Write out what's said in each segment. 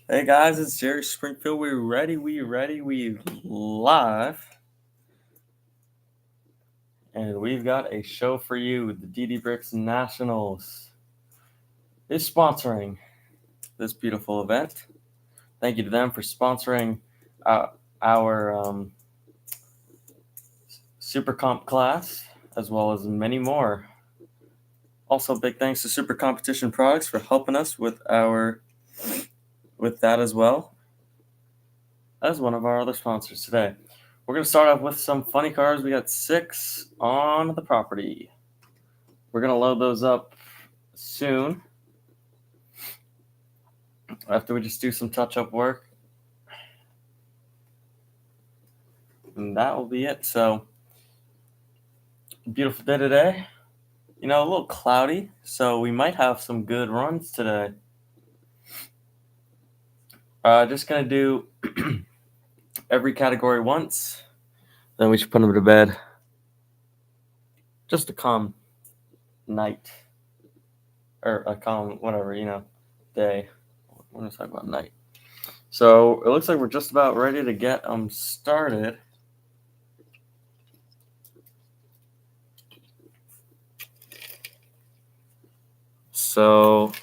Hey guys, it's Jerry Springfield. We live. And we've got a show for you. The THRE Nationals is sponsoring this beautiful event. Thank you to them for sponsoring our Super Comp class, as well as many more. Also, big thanks to Super Competition Products for helping us with that as well as one of our other sponsors today. We're going to start off with some funny cars. We got 6 on the property. We're going to load those up soon after we just do some touch-up work. And that will be it. So, beautiful day today. A little cloudy, so we might have some good runs today. Just going to do every category once. Then we should put them to bed. Just a calm night. Or a calm, whatever, day. We're going to talk about night. So it looks like we're just about ready to get started. So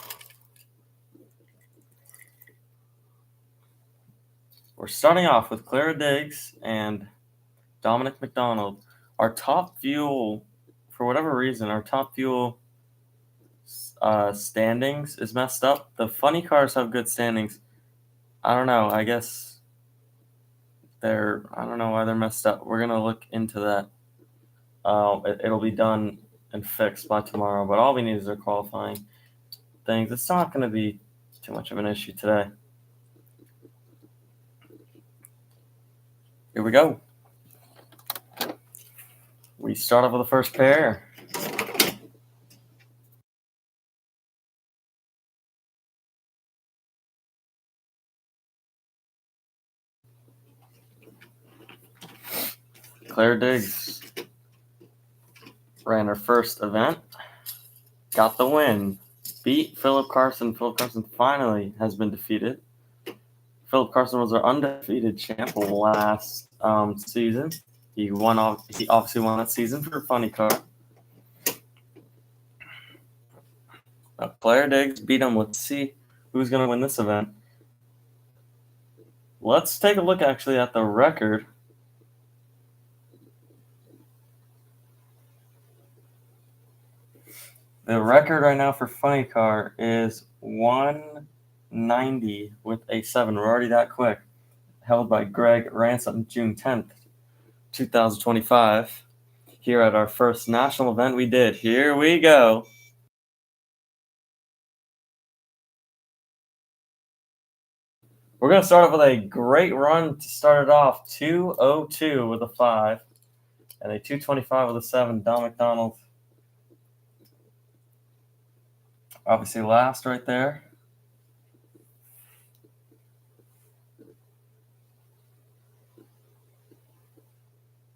we're starting off with Clara Diggs and Dominic McDonald. Our top fuel, for whatever reason, standings is messed up. The funny cars have good standings. I don't know. I guess I don't know why they're messed up. We're going to look into that. It'll be done and fixed by tomorrow, but all we need is their qualifying things. It's not going to be too much of an issue today. Here we go. We start off with the first pair. Claire Diggs ran her first event, got the win, beat Philip Carson. Philip Carson finally has been defeated. Philip Carson was our undefeated champ last season. He obviously won that season for a funny car. Claire Diggs beat him. Let's see who's going to win this event. Let's take a look actually at the record. The record right now for funny car is 190 with a 7. We're already that quick. Held by Greg Ransom, June 10th, 2025. Here at our first national event we did. Here we go. We're going to start off with a great run to start it off. 202 with a 5 and a 225 with a 7. Don McDonald. Obviously last right there.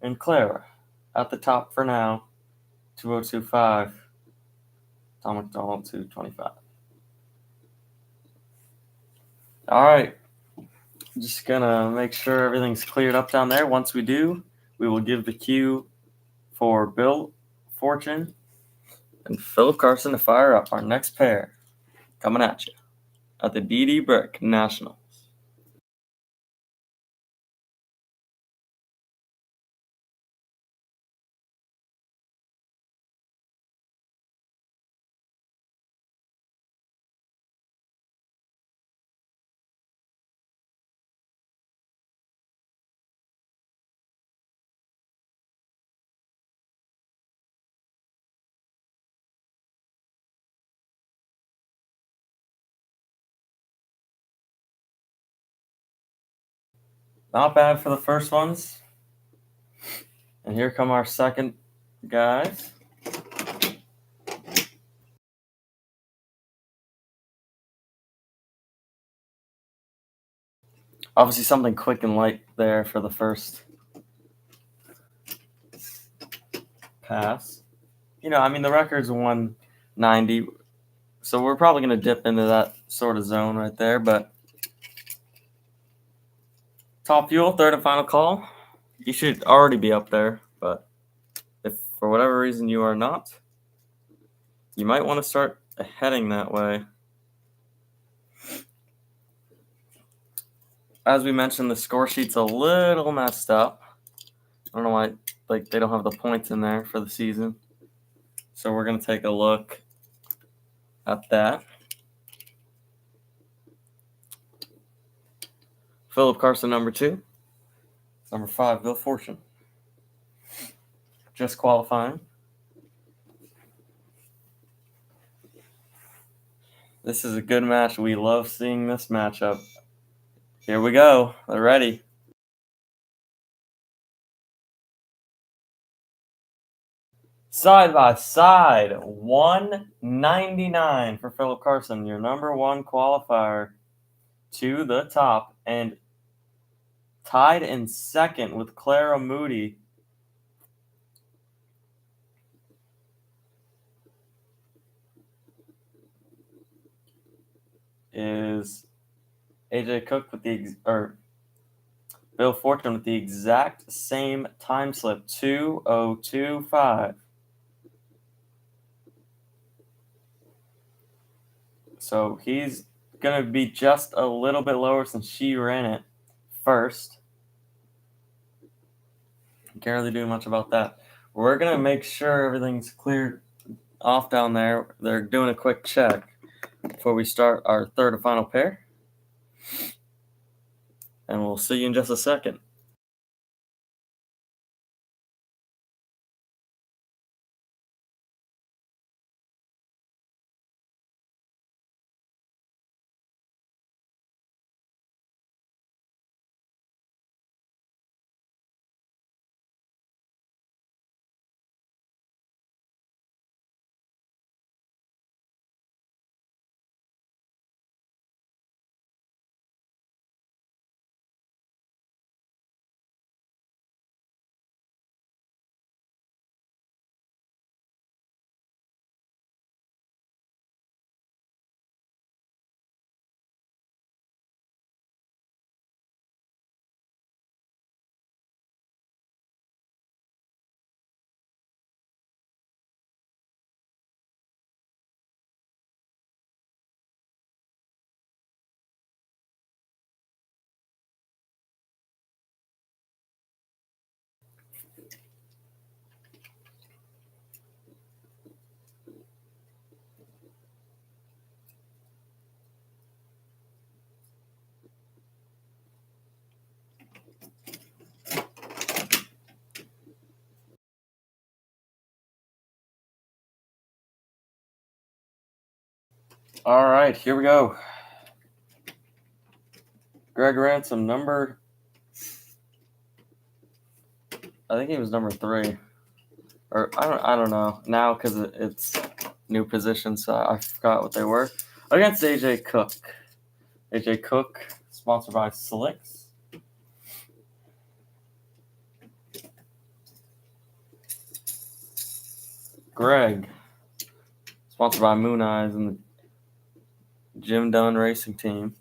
And Clara at the top for now. 2025. Don McDonald 225. All right. Just gonna make sure everything's cleared up down there. Once we do, we will give the cue for Bill Fortune and Philip Carson to fire up our next pair coming at you at the THRE National. Not bad for the first ones. And here come our second guys. Obviously something quick and light there for the first pass. The record's 190, so we're probably going to dip into that sort of zone right there, but Top Fuel, third and final call. You should already be up there, but if for whatever reason you are not, you might want to start heading that way. As we mentioned, the score sheet's a little messed up. I don't know why they don't have the points in there for the season. So we're going to take a look at that. Philip Carson, number 2. Number 5, Bill Fortune. Just qualifying. This is a good match. We love seeing this matchup. Here we go. They're ready. Side by side, 199 for Philip Carson, your number 1 qualifier to the top, and tied in second with Clara Moody. Is AJ Cook with Bill Fortune with the exact same time slip, 2025. So he's going to be just a little bit lower since she ran it first. Can't really do much about that. We're going to make sure everything's cleared off down there. They're doing a quick check before we start our third and final pair. And we'll see you in just a second. All right, here we go. Greg Ransom, I think he was number 3, or I don't know now because it's new position, so I forgot what they were. Against AJ Cook. AJ Cook, sponsored by Slicks. Greg, sponsored by Moon Eyes and the Jim Dunn Racing Team.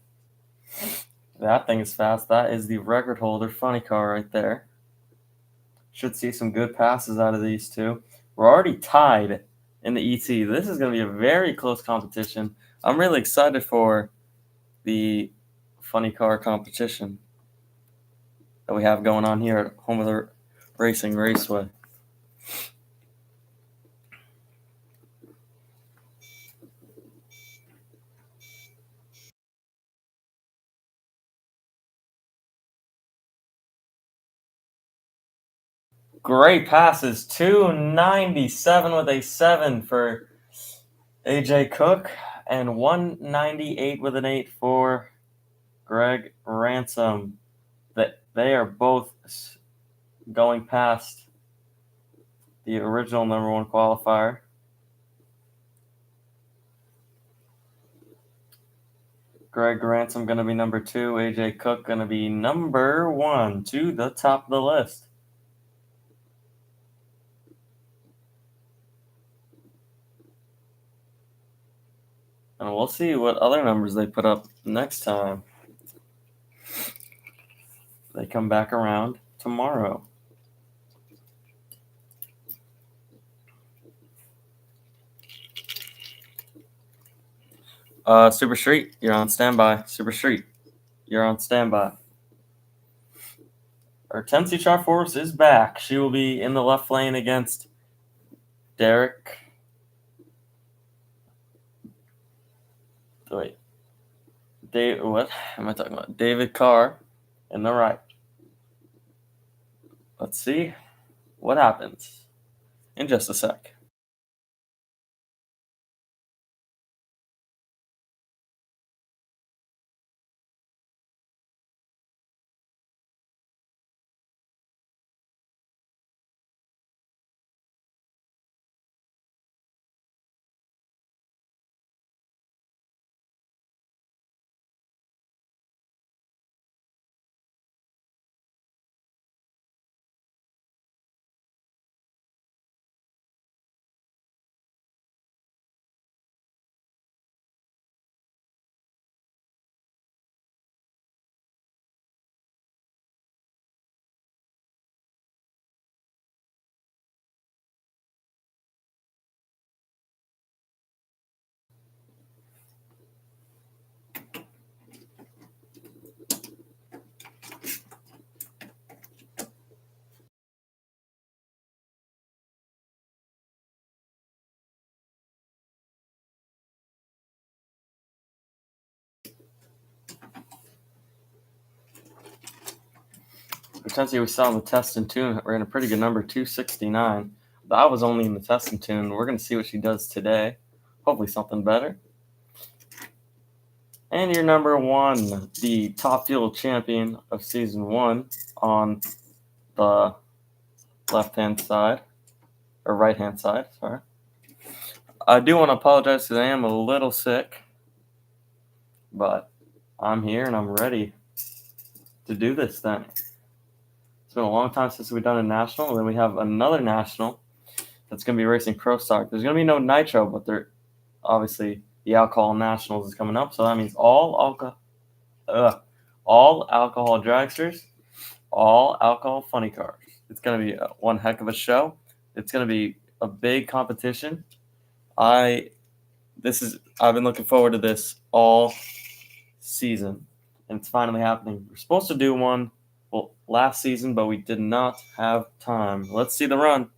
That thing is fast. That is the record holder funny car right there. Should see some good passes out of these two. We're already tied in the ET. This is going to be a very close competition. I'm really excited for the funny car competition that we have going on here at Home of the Racing Raceway. Great passes. 297 with a 7 for AJ Cook, and 198 with an 8 for Greg Ransom. That they are both going past the original number 1 qualifier. Greg Ransom going to be number 2. AJ Cook going to be number 1 to the top of the list. And we'll see what other numbers they put up next time. they come back around tomorrow. Super Street, you're on standby. Super Street, you're on standby. Our Tennessee Char Force is back. She will be in the left lane against Derek. Wait. What am I talking about? David Carr in the right. Let's see what happens in just a sec. Potentially, we saw in the test and tune ran a pretty good number, 269. That was only in the test and tune. We're going to see what she does today. Hopefully, something better. And your number one, the top fuel champion of season 1 on the left-hand side, or right-hand side, sorry. I do want to apologize because I am a little sick, but I'm here and I'm ready to do this thing. It's been a long time since we've done a national, and then we have another national that's going to be racing Pro Stock. There's going to be no nitro, but there, obviously, the alcohol nationals is coming up, so that means all alcohol dragsters, all alcohol funny cars. It's going to be one heck of a show. It's going to be a big competition. I've been looking forward to this all season, and it's finally happening. We're supposed to do one last season, but we did not have time. Let's see the run.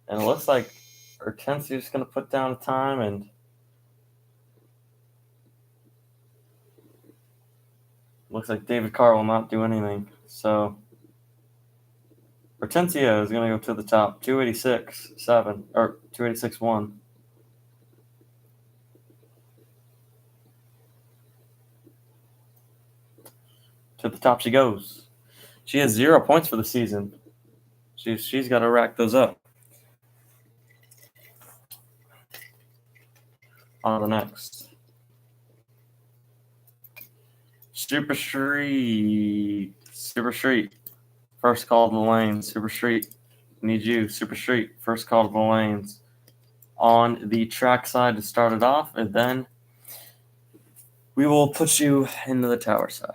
And it looks like Hortensia is going to put down a time, and looks like David Carr will not do anything. So Hortensia is going to go to the top, 286.7 or 286.1. To the top she goes. She has 0 points for the season. She's got to rack those up. On to the next. Super Street. First call to the lanes. Super Street. Need you. Super Street. First call to the lanes. On the track side to start it off, and then we will put you into the tower side.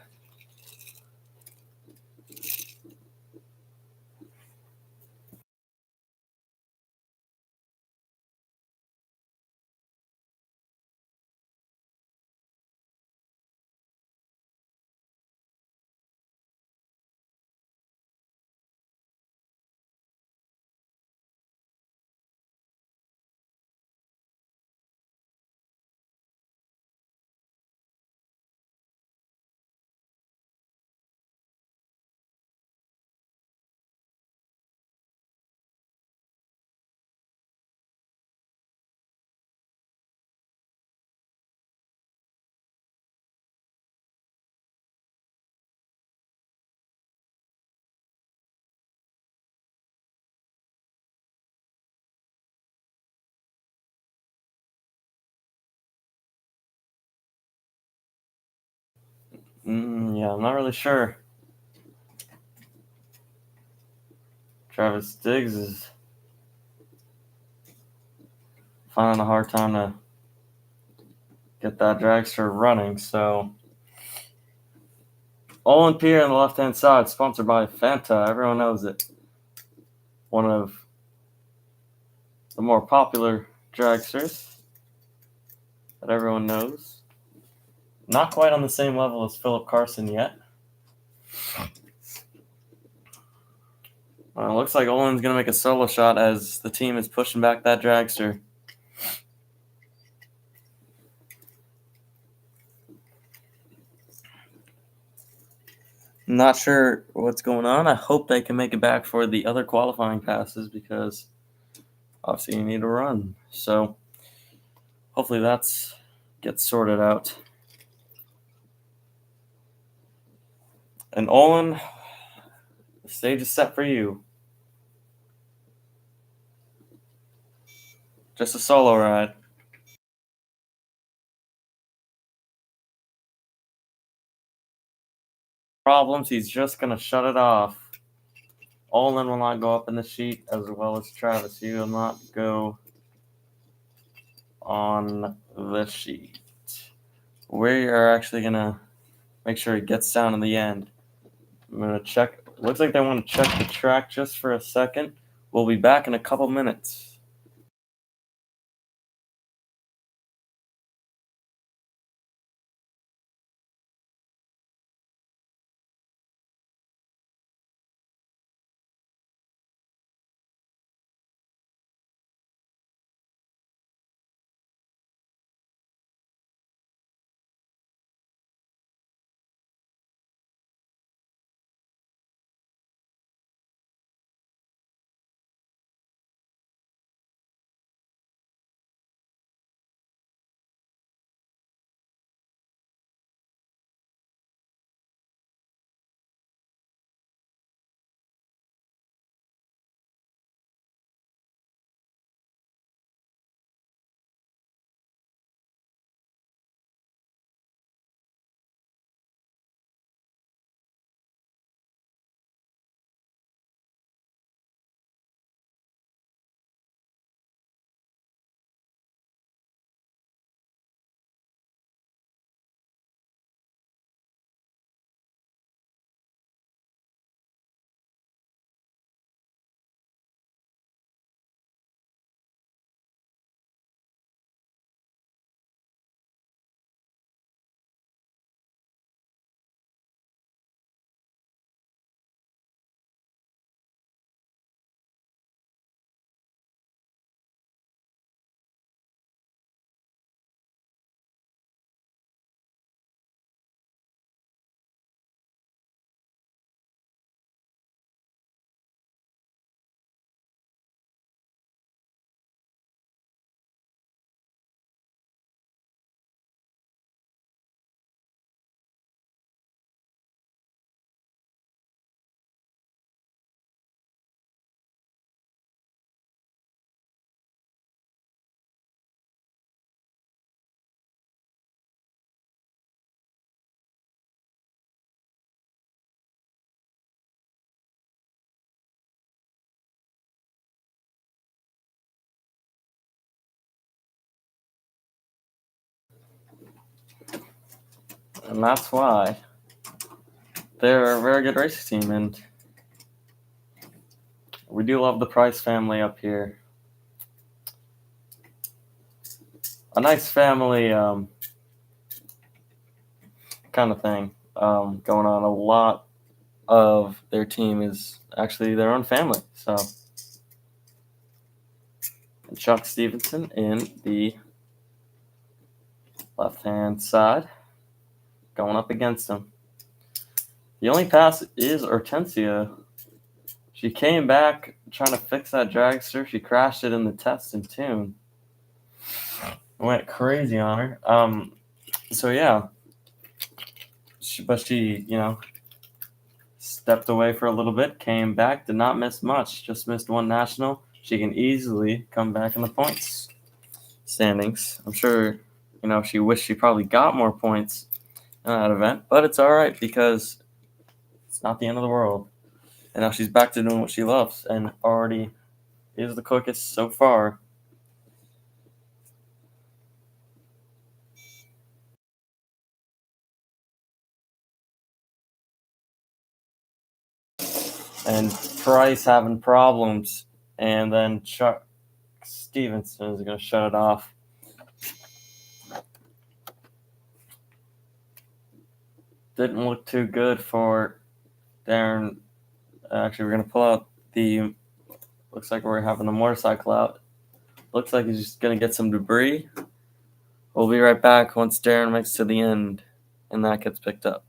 Yeah, I'm not really sure. Travis Diggs is finding a hard time to get that dragster running. So Olin Pier on the left-hand side, sponsored by Fanta. Everyone knows it. One of the more popular dragsters that everyone knows. Not quite on the same level as Philip Carson yet. It looks like Olin's going to make a solo shot as the team is pushing back that dragster. Not sure what's going on. I hope they can make it back for the other qualifying passes because obviously you need to run. So hopefully that's gets sorted out. And Olin, the stage is set for you. Just a solo ride. Problems, he's just going to shut it off. Olin will not go up in the sheet, as well as Travis. He will not go on the sheet. We are actually going to make sure he gets down in the end. I'm going to check. Looks like they want to check the track just for a second. We'll be back in a couple minutes. And that's why they're a very good racing team, and we do love the Price family up here. A nice family kind of thing going on. A lot of their team is actually their own family. So, and Chuck Stevenson in the left-hand side going up against him. The only pass is Hortensia. She came back trying to fix that dragster. She crashed it in the test and tune. Went crazy on her. So yeah. But she, stepped away for a little bit, came back, did not miss much, just missed one national. She can easily come back in the points standings. I'm sure, she wished she probably got more points in that event, but it's all right because it's not the end of the world. And now she's back to doing what she loves and already is the quickest so far. and Price having problems, and then Chuck Stevenson is going to shut it off. Didn't look too good for Darren. Actually, we're going to pull out the. Looks like we're having the motorcycle out. Looks like he's just going to get some debris. We'll be right back once Darren makes to the end and that gets picked up.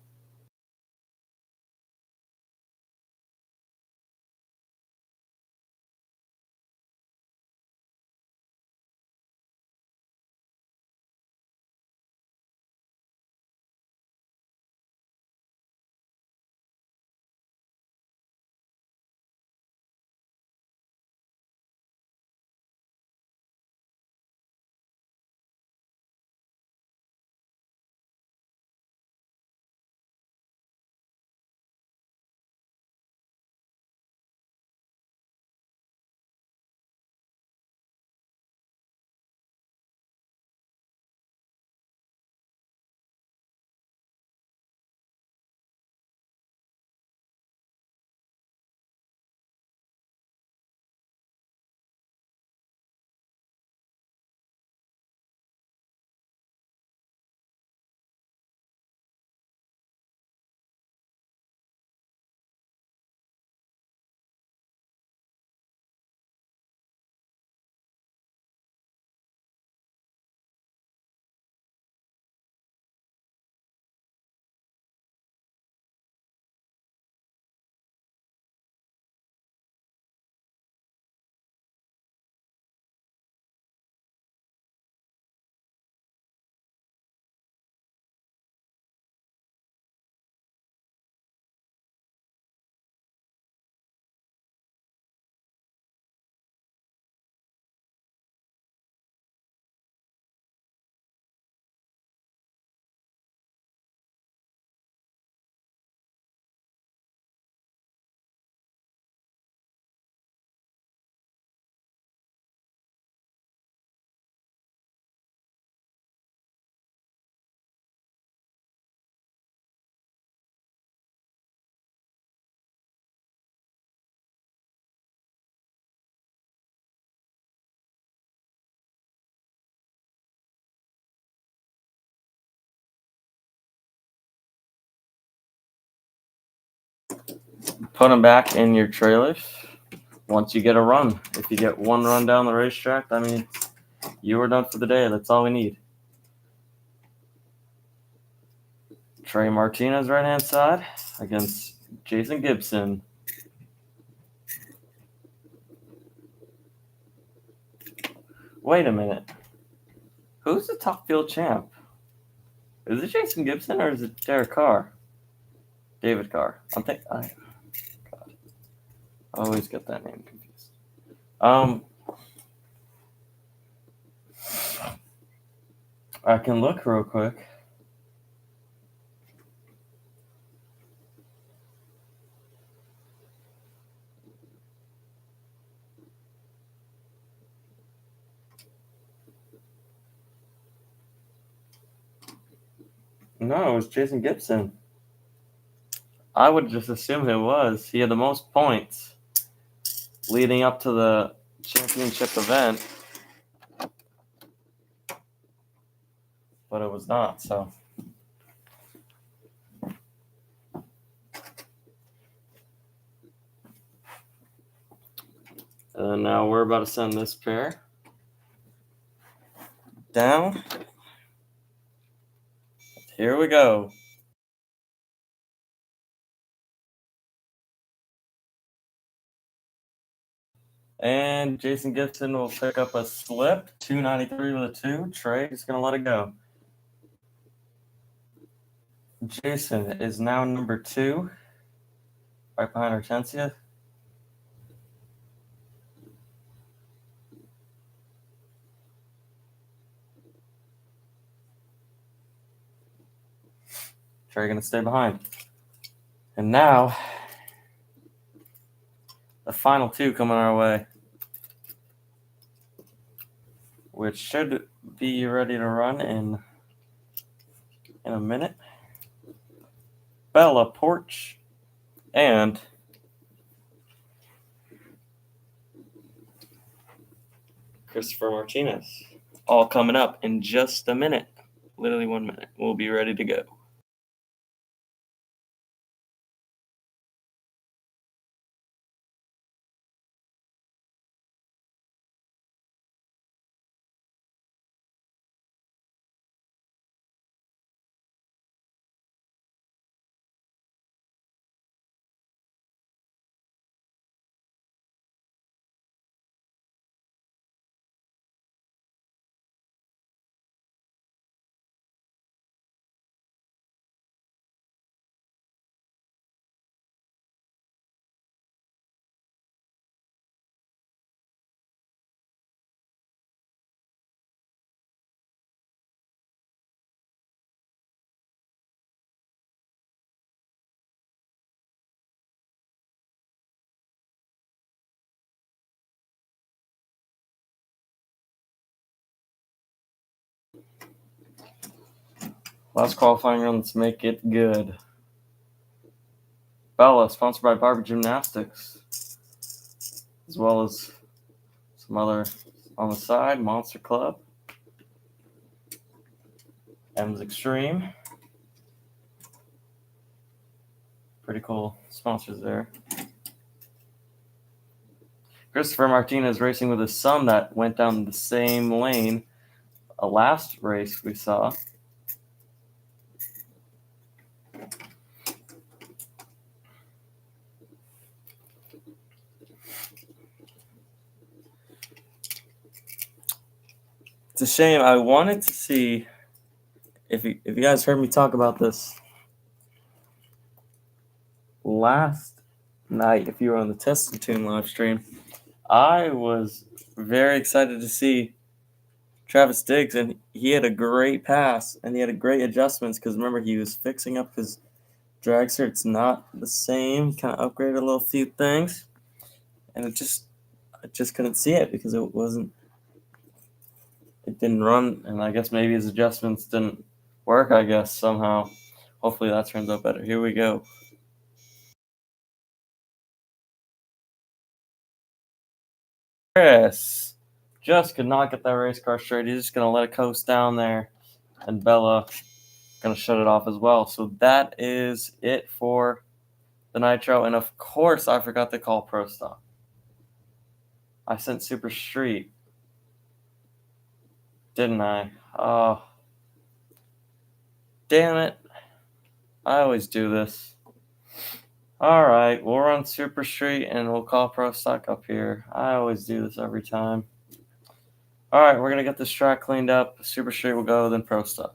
Put them back in your trailers once you get a run. If you get one run down the racetrack, I mean, you were done for the day. That's all we need. Trey Martinez, right-hand side, against Jason Gibson. Wait a minute. Who's the top field champ? Is it Jason Gibson or is it Derek Carr? David Carr. God. I always get that name confused. I can look real quick. No, it was Jason Gibson. I would just assume it was. He had the most points leading up to the championship event, but it was not, so. And now we're about to send this pair down. Here we go. And Jason Gibson will pick up a slip, 293 with a 2. Trey is going to let it go. Jason is now number 2, right behind Hortensia. Trey going to stay behind. And now, the final 2 coming our way, which should be ready to run in a minute. Bella Porch and Christopher Martinez. All coming up in just a minute. Literally 1 minute. We'll be ready to go. Last qualifying run, let's make it good. Bella, sponsored by Barbie Gymnastics, as well as some other on the side, Monster Club, M's Extreme. Pretty cool sponsors there. Christopher Martinez racing with his son that went down the same lane a last race we saw. It's a shame. I wanted to see if you guys heard me talk about this last night. If you were on the Test and Tune live stream, I was very excited to see Travis Diggs, and he had a great pass and he had a great adjustments because remember he was fixing up his dragster. It's not the same. Kind of upgraded a little few things, and I just couldn't see it because it didn't run, and I guess maybe his adjustments didn't work, I guess, somehow. Hopefully that turns out better. Here we go. Chris just could not get that race car straight. He's just going to let it coast down there, and Bella going to shut it off as well. So that is it for the Nitro, and of course I forgot to call Pro Stock. I sent Super Street, didn't I? Oh, damn it. I always do this. All right, we'll run Super Street and we'll call Pro Stock up here. I always do this every time. All right, we're going to get this track cleaned up. Super Street will go, then Pro Stock.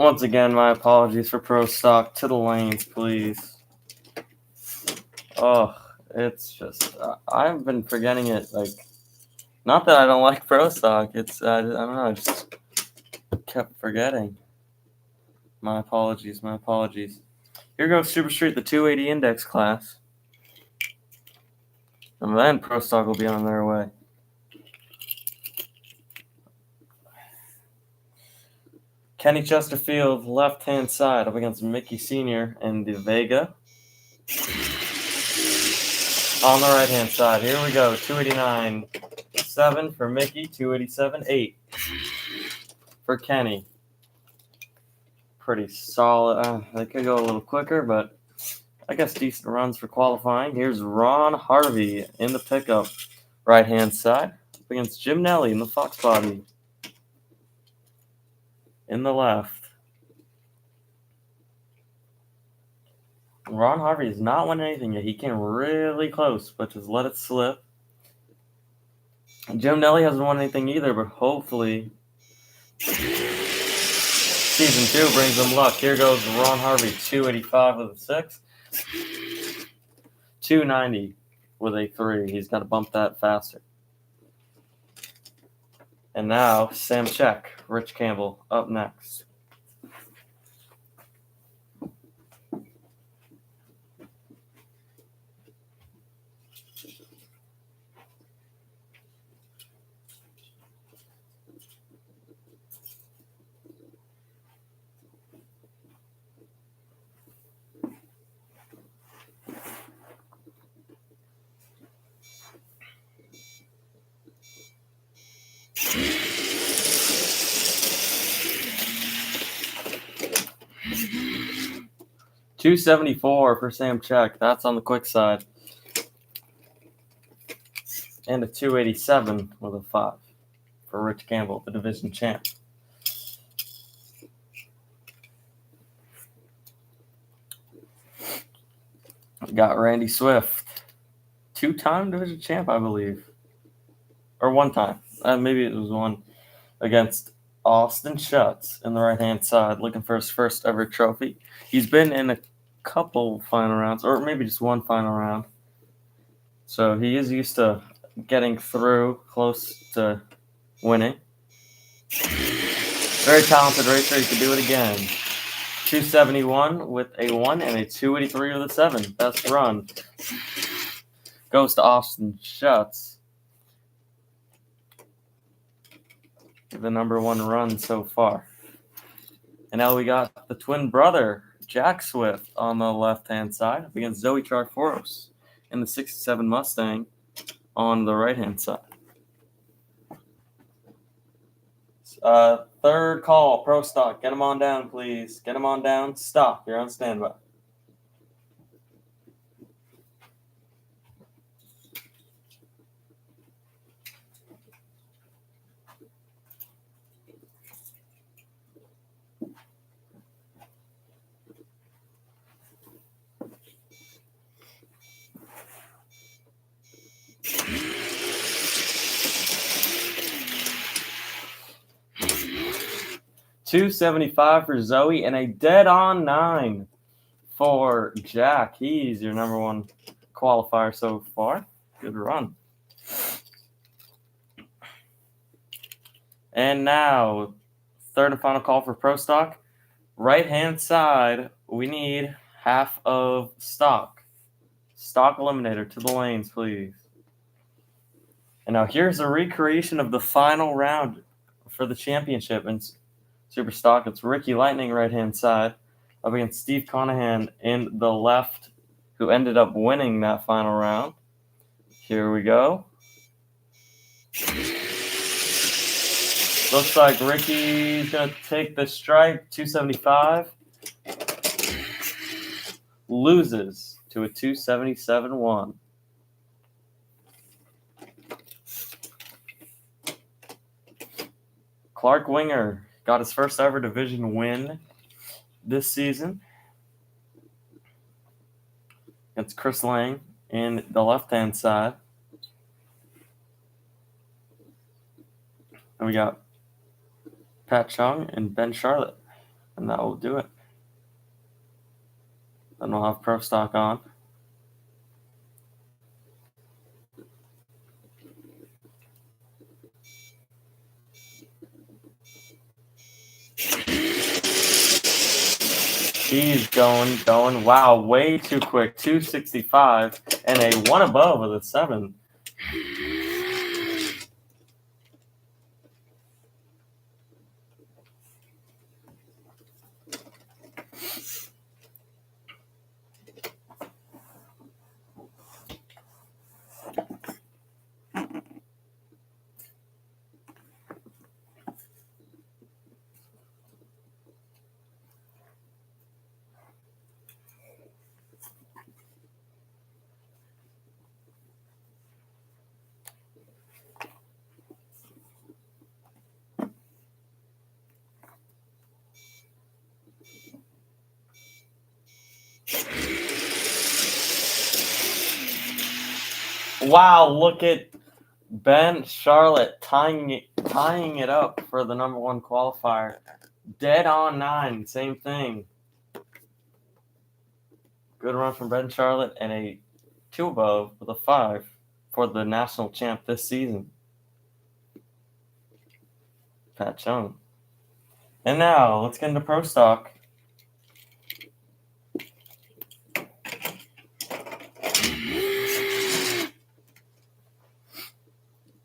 Once again, my apologies for Pro Stock. To the lanes, please. Oh, it's just I've been forgetting it. Like, not that I don't like Pro Stock. It's I don't know. I just kept forgetting. My apologies. My apologies. Here goes Super Street, the 280 index class, and then Pro Stock will be on their way. Kenny Chesterfield, left-hand side, up against Mickey Sr. and the Vega. On the right-hand side, here we go. 289.7 for Mickey, 287.8 for Kenny. Pretty solid. They could go a little quicker, but I guess decent runs for qualifying. Here's Ron Harvey in the pickup, right-hand side, up against Jim Nelly in the Fox body. In the left. Ron Harvey is not winning anything yet. He came really close, but just let it slip. Jim Nelly hasn't won anything either, but hopefully Season 2 brings him luck. Here goes Ron Harvey, 285 with a 6. 290 with a 3. He's got to bump that faster. And now Sam Check, Rich Campbell, up next. $274 for Sam Check. That's on the quick side. And a 287 with a 5 for Rich Campbell, the division champ. We got Randy Swift, 2-time division champ, I believe. Or 1 time. Maybe it was 1 against Austin Schutz in the right-hand side, looking for his first ever trophy. He's been in a couple final rounds, or maybe just 1 final round. So he is used to getting through, close to winning. Very talented racer. He could do it again. 271 with a 1 and a 283 with a 7. Best run goes to Austin Schutz. The number 1 run so far. And now we got the twin brother, Jack Swift, on the left-hand side against Zoe Charforos in the 67 Mustang on the right-hand side. Third call, Pro Stock. Get him on down, please. Get him on down. Stop. You're on standby. $275 for Zoe and a dead-on 9 for Jack. He's your number 1 qualifier so far. Good run. And now, third and final call for Pro Stock. Right-hand side, we need half of stock. Stock eliminator to the lanes, please. And now here's a recreation of the final round for the championship in Super Stock. It's Ricky Lightning right-hand side up against Steve Conahan in the left, who ended up winning that final round. Here we go. Looks like Ricky's going to take the strike, 275. Loses to a 277-1. Clark Winger got his first ever division win this season against Chris Lang in the left-hand side. And we got Pat Chung and Ben Charlotte And that will do it. Then we'll have Pro Stock on. He's going. Wow, way too quick. 265 and a 1 above with a 7. Wow, look at Ben Charlotte tying it up for the number 1 qualifier. Dead on 9, same thing. Good run from Ben Charlotte and a 2 above with a 5 for the national champ this season, Pat Chung. And now let's get into Pro Stock.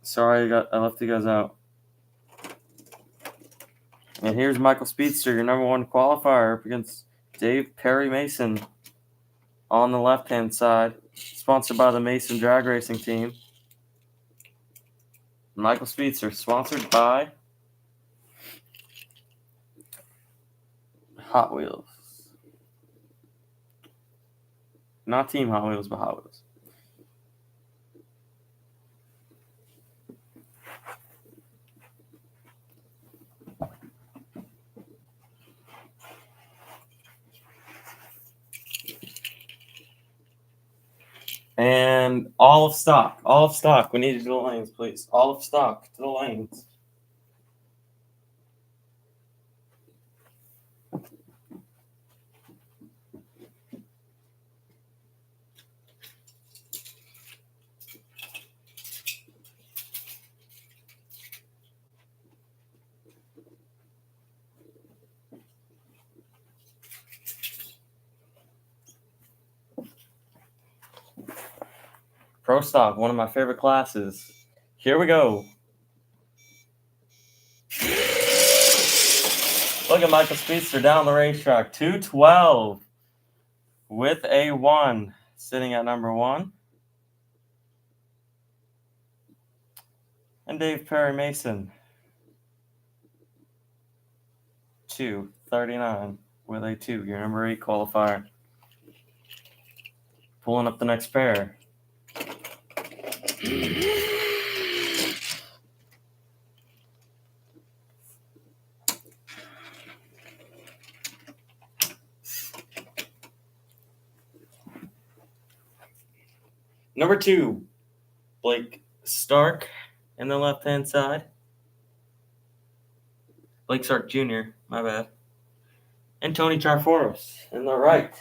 Sorry, I left you guys out. And here's Michael Speedster, your number 1 qualifier, up against Dave Perry Mason on the left-hand side, sponsored by the Mason Drag Racing Team. Michael Speedster, sponsored by Hot Wheels. Not Team Hot Wheels, but Hot Wheels. And all of stock. We need to do the lanes, please. All of stock to the lanes. Pro Stock, one of my favorite classes. Here we go. Look at Michael Speedster down the racetrack. 212 with a 1, sitting at number 1. And Dave Perry Mason, 239 with a 2, your number 8 qualifier. Pulling up the next pair. Number 2, Blake Stark in the left-hand side. Blake Stark Jr., my bad. And Tony Charforos in the right.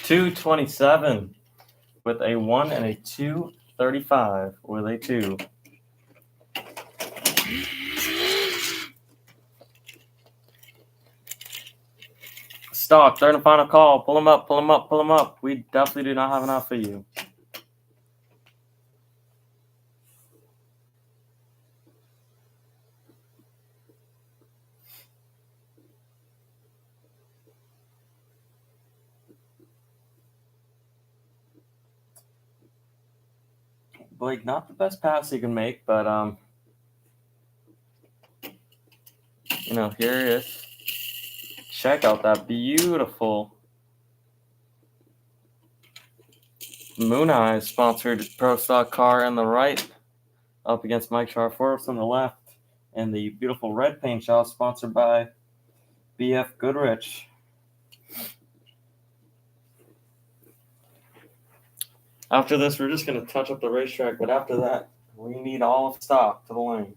$227 with a 1 and a 235 with a 2. Stock, third and final call. Pull them up. We definitely do not have enough for you. Blake, not the best pass he can make, but here he is. Check out that beautiful Moon Eyes sponsored Pro Stock car in the right, up against Mike Charforos on the left, and the beautiful red paint job sponsored by BF Goodrich. After this, we're just going to touch up the racetrack, but after that, we need all of stock to the lanes.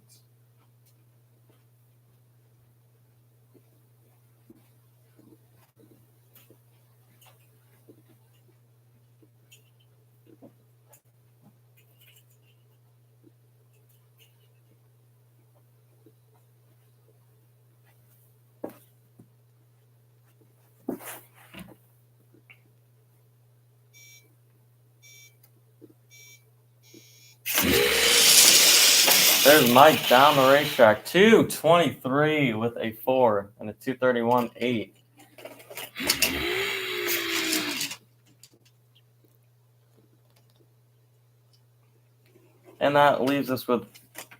There's Mike down the racetrack. 223 with a 4 and a 231.8. And that leaves us with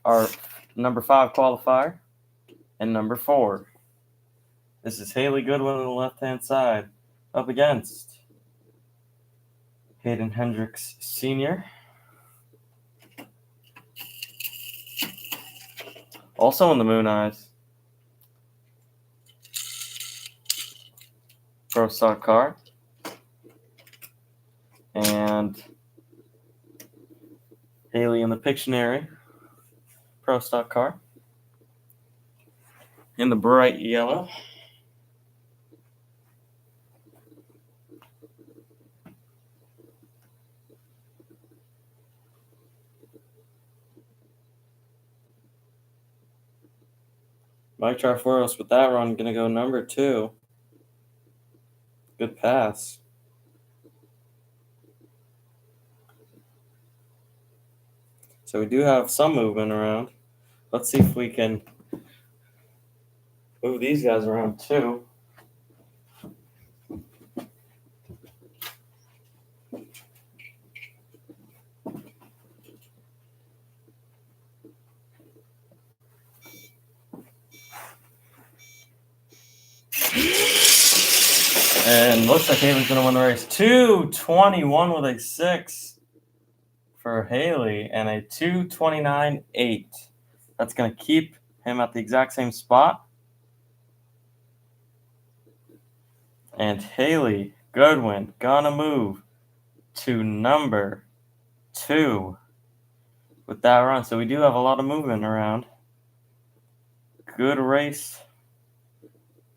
our number 5 qualifier and number 4. This is Haley Goodwin on the left-hand side up against Hayden Hendricks Sr. Also in the Moon Eyes Pro Stock car. And Haley in the Pictionary Pro Stock car. In the bright yellow. Mike Charforos with that run, going to go number 2. Good pass. So we do have some movement around. Let's see if we can move these guys around too. And looks like Haley's going to win the race. 221 with a 6 for Haley and a 229.8. That's going to keep him at the exact same spot. And Haley Goodwin gonna move to number 2 with that run. So we do have a lot of movement around. Good race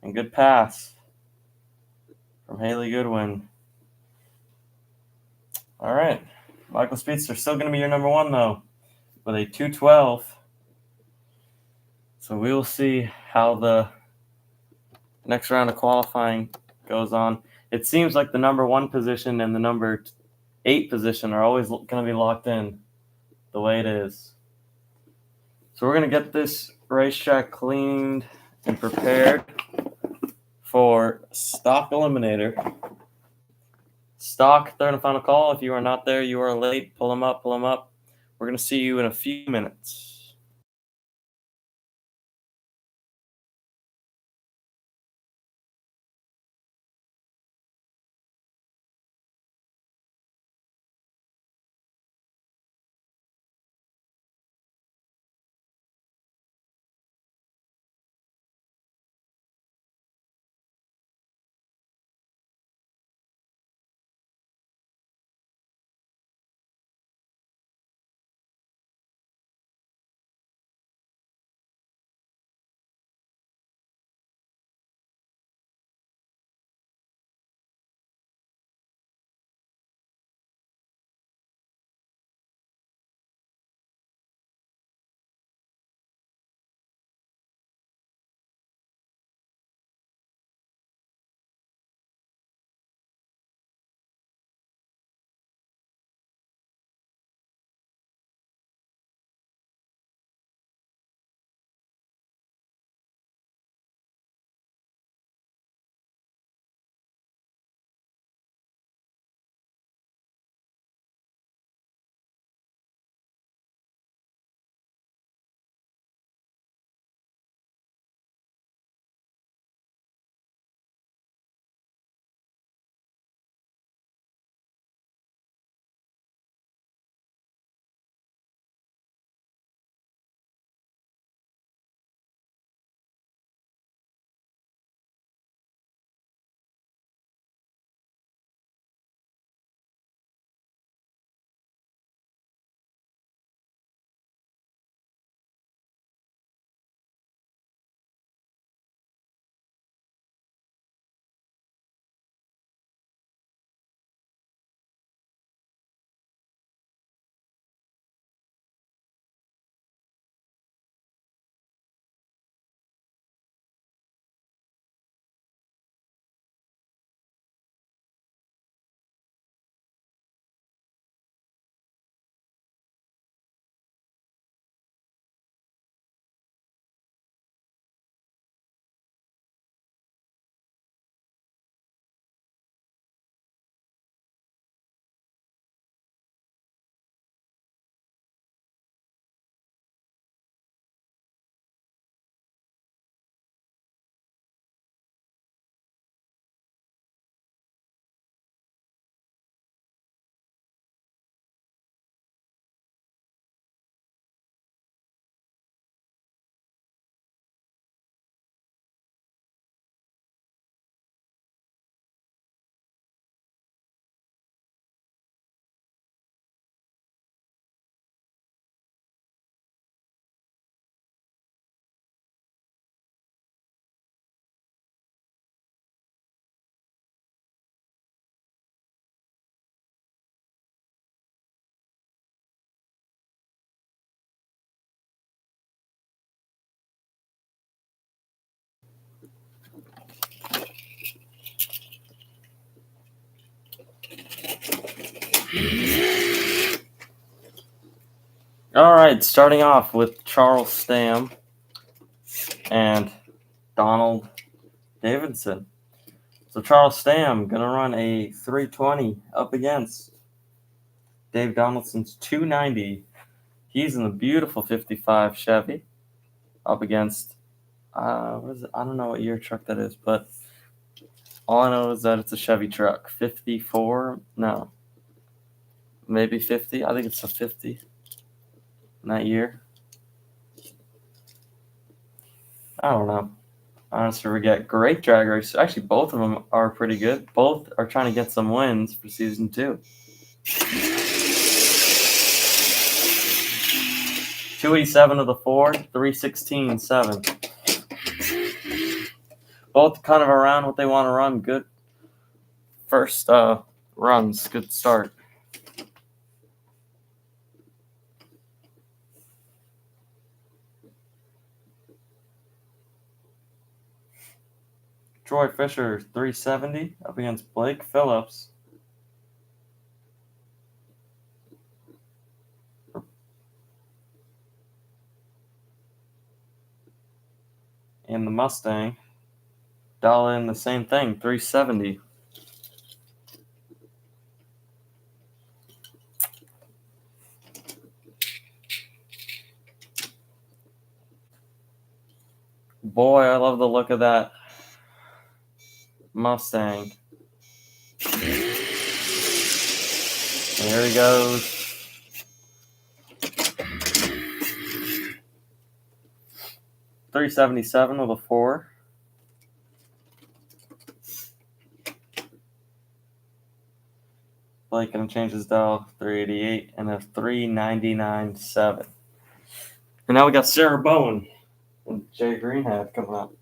and good pass from Haley Goodwin. All right. Michael Speedster still going to be your number 1, though, with a 212. So we will see how the next round of qualifying goes on. It seems like the number 1 position and the number 8 position are always going to be locked in the way it is. So we're going to get this racetrack cleaned and prepared for Stock Eliminator. Stock, third and final call. If you are not there, you are late. Pull them up, pull them up. We're going to see you in a few minutes. All right, starting off with Charles Stam and Donald Davidson. So Charles Stam going to run a 320 up against Dave Donaldson's 290. He's in the beautiful 55 Chevy up against, what is it? I don't know what year truck that is, but all I know is that it's a Chevy truck. 54? No. Maybe 50? I think it's a 50 in that year. I don't know. I honestly forget. Great drag race. Actually, both of them are pretty good. Both are trying to get some wins for season 2. 287 of the 4, 316.7. Both kind of around what they want to run. Good first runs. Good start. Troy Fisher, 370 up against Blake Phillips. And the Mustang, dial in the same thing, 370. Boy, I love the look of that Mustang. And here he goes. $377 with a 4. Blake gonna change his dial, 388 and a 399.7. And now we got Sarah Bowen and Jay Greenhead coming up.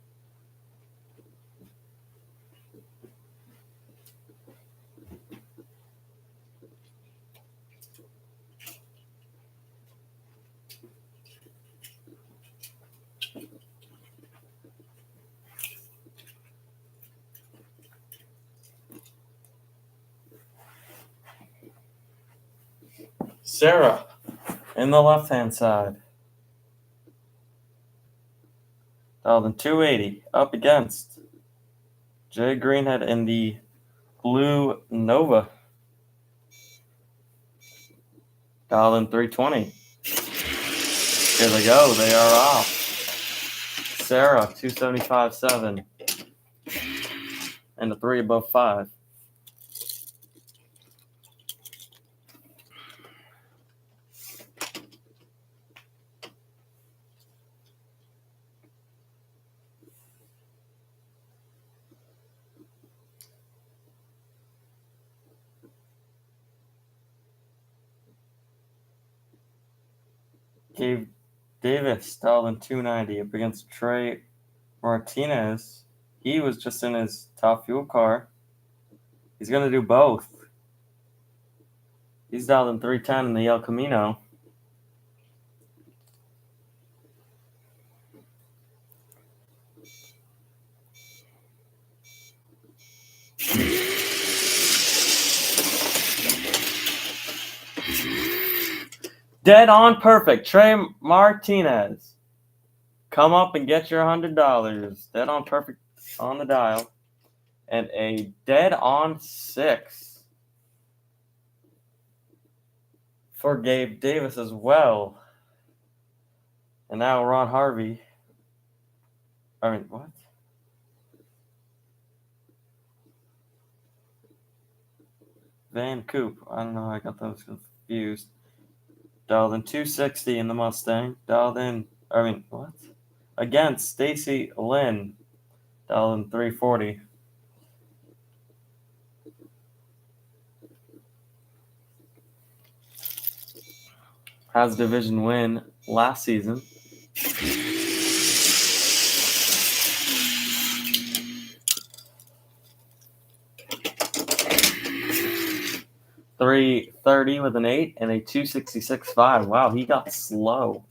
Sarah in the left-hand side. Dialed in 280 up against Jay Greenhead in the blue Nova. Dialed in 320. Here they go. They are off. Sarah, 275.7. And a 3 above 5. Gabe Davis dialed in 290 up against Trey Martinez. He was just in his top fuel car. He's going to do both. He's dialed in 310 in the El Camino. Dead on perfect. Trey Martinez. Come up and get your $100. Dead on perfect on the dial. And a dead on 6 for Gabe Davis as well. And now Ron Harvey. What? Van Coop. I don't know. I got those confused. Dialed in 260 in the Mustang. Dialed in. What? Against Stacy Lynn. Dialed in 340. Has division win last season. $330 with an 8 and a 266.5. Wow, he got slow.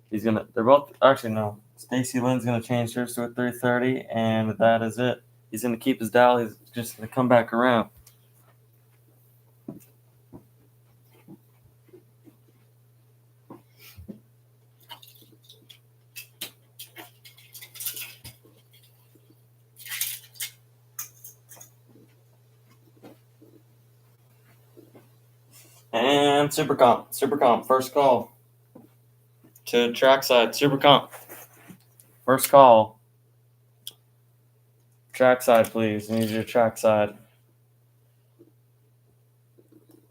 They're both, actually no. Stacy Lynn's gonna change hers to a 330, and that is it. He's gonna keep his dial. He's just gonna come back around. And Super Comp. Super Comp, first call. To trackside. Super Comp. First call. Trackside, please. Need your trackside.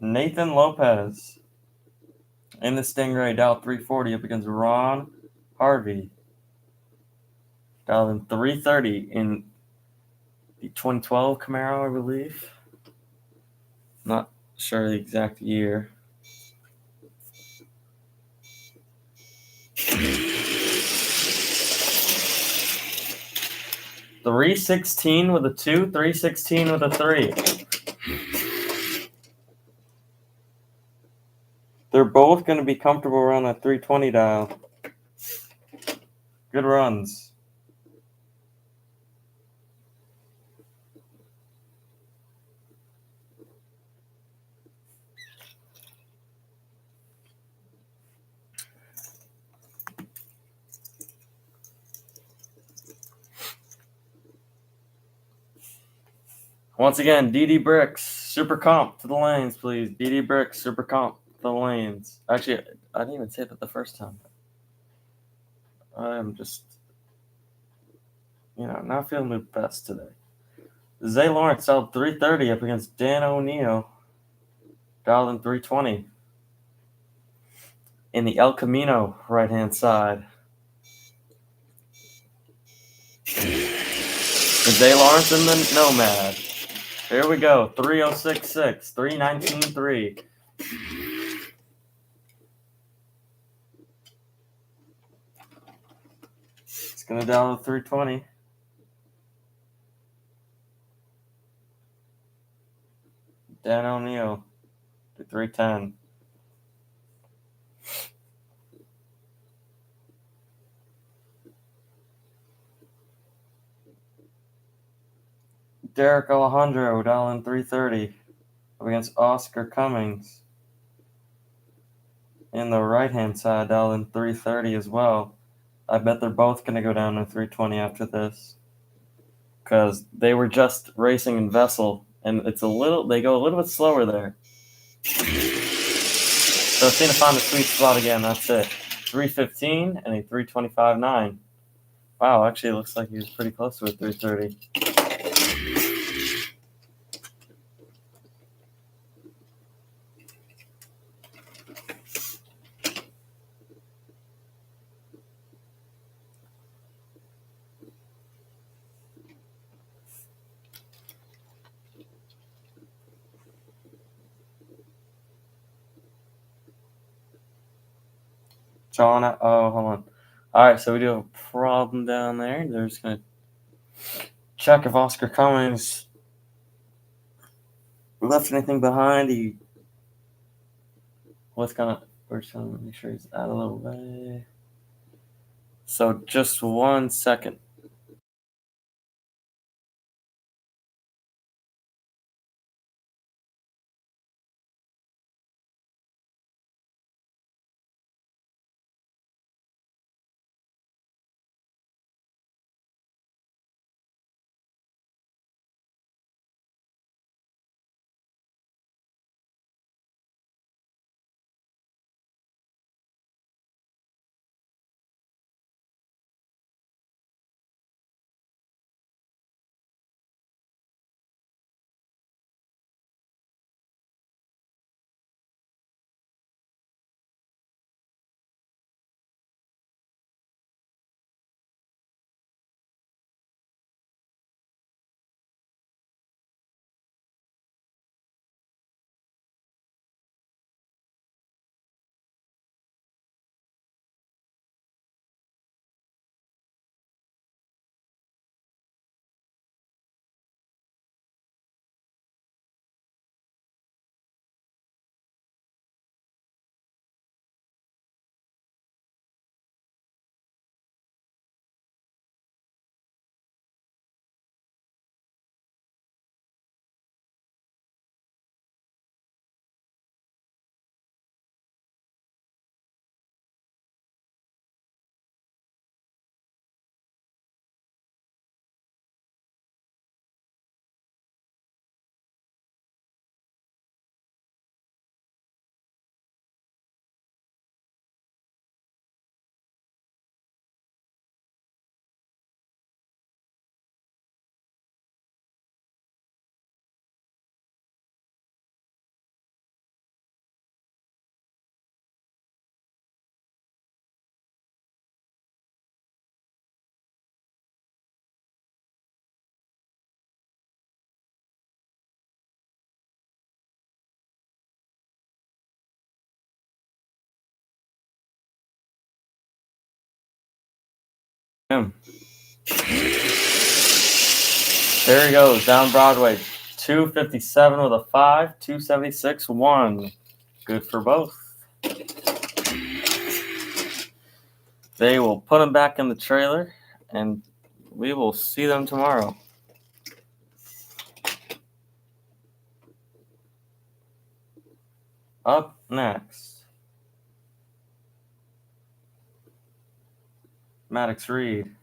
Nathan Lopez in the Stingray, dialed 340 up against Ron Harvey, dialed in 330 in the 2012 Camaro, I believe. Not sure the exact year. .316 with a 2, 316 with a 3. They're both going to be comfortable around that 320 dial. Good runs. Once again, DD Bricks, Super Comp to the lanes, please. DD Bricks, Super Comp to the lanes. Actually, I didn't even say that the first time. I'm just, not feeling the best today. Zay Lawrence dialed 330 up against Dan O'Neill, dialed in 320. In the El Camino right-hand side. Zay Lawrence in the Nomad. Here we go. 3066, 319.3. It's going to dial to 320. Dan O'Neill to 310. Derek Alejandro dialing 330 up against Oscar Cummings. In the right-hand side, dialing 330 as well. I bet they're both going to go down to 320 after this. Because they were just racing in Vessel, and they go a little bit slower there. So it's going to find the sweet spot again, that's it. 315 and a 325.9. Wow, actually it looks like he was pretty close to a 330. John, hold on. All right, so we do have a problem down there. They're just going to check if Oscar Cummings left anything behind. We're just going to make sure he's out a little bit. So just 1 second. There he goes, down Broadway. 257 with a 5, 276, 1. Good for both. They will put them back in the trailer, and we will see them tomorrow. Up next, Maddox Reed.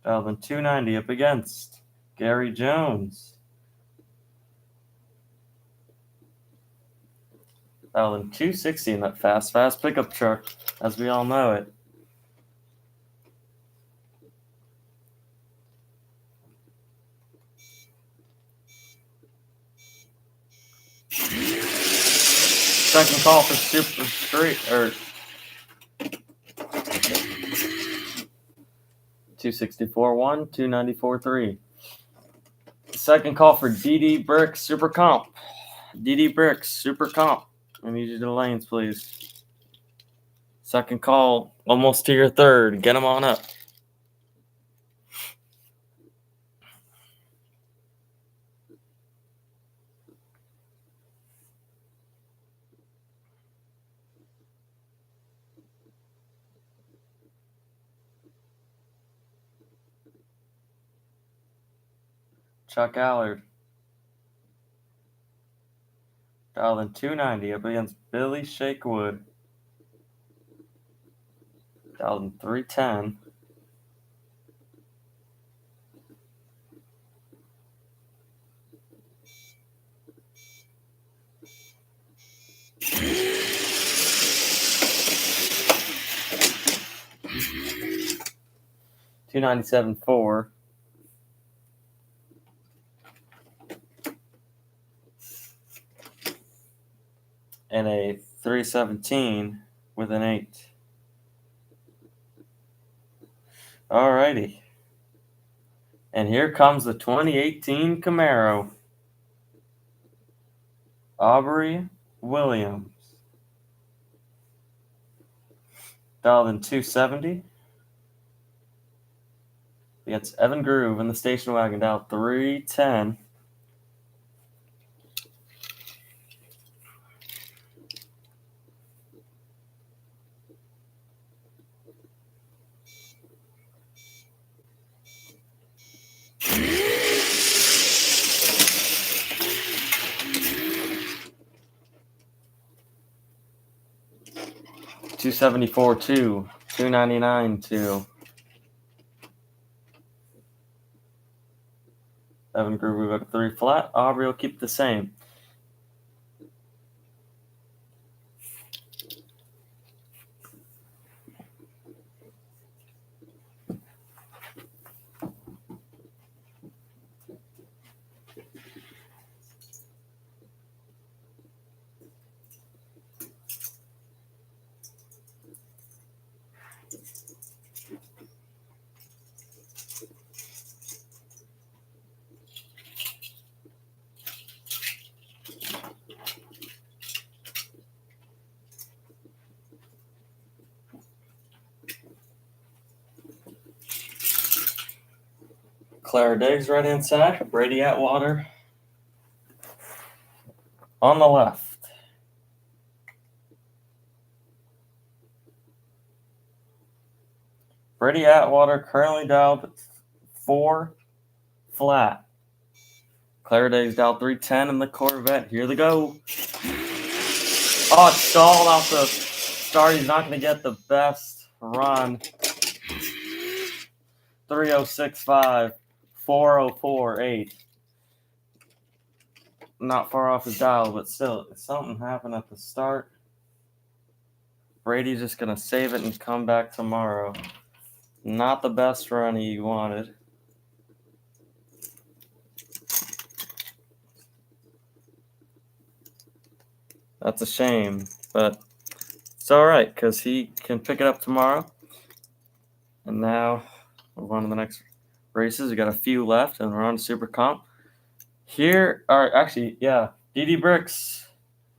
Alvin 290 up against Gary Jones. Alvin 260 in that fast pickup truck, as we all know it. Second call for Super Street, or 264-1, 294-3. Second call for DD Bricks Super Comp. DD Bricks Super Comp. I need you to the lanes, please. Second call, almost to your third. Get them on up. Chuck Allard. Dialed in 290 up against Billy Shakewood. Dialed in 310. $297.4. And a 317 with an 8. Alrighty. And here comes the 2018 Camaro. Aubrey Williams. Dialed in 270. Against Evan Groove in the station wagon, dialed 310. $274.2, $299.2. Evan Groove, we got 3 flat. Aubrey will keep the same. Clara Diggs right inside. Brady Atwater on the left. Brady Atwater currently dialed 4 flat. Clara Diggs dialed 310 in the Corvette. Here they go. Oh, it's stalled off the start. He's not going to get the best run. 306.5, 404.8. Not far off his dial, but still, something happened at the start. Brady's just going to save it and come back tomorrow. Not the best run he wanted. That's a shame, but it's all right because he can pick it up tomorrow. And now we're on to the next races. We got a few left, and we're on to Super Comp. Here are actually, DD Bricks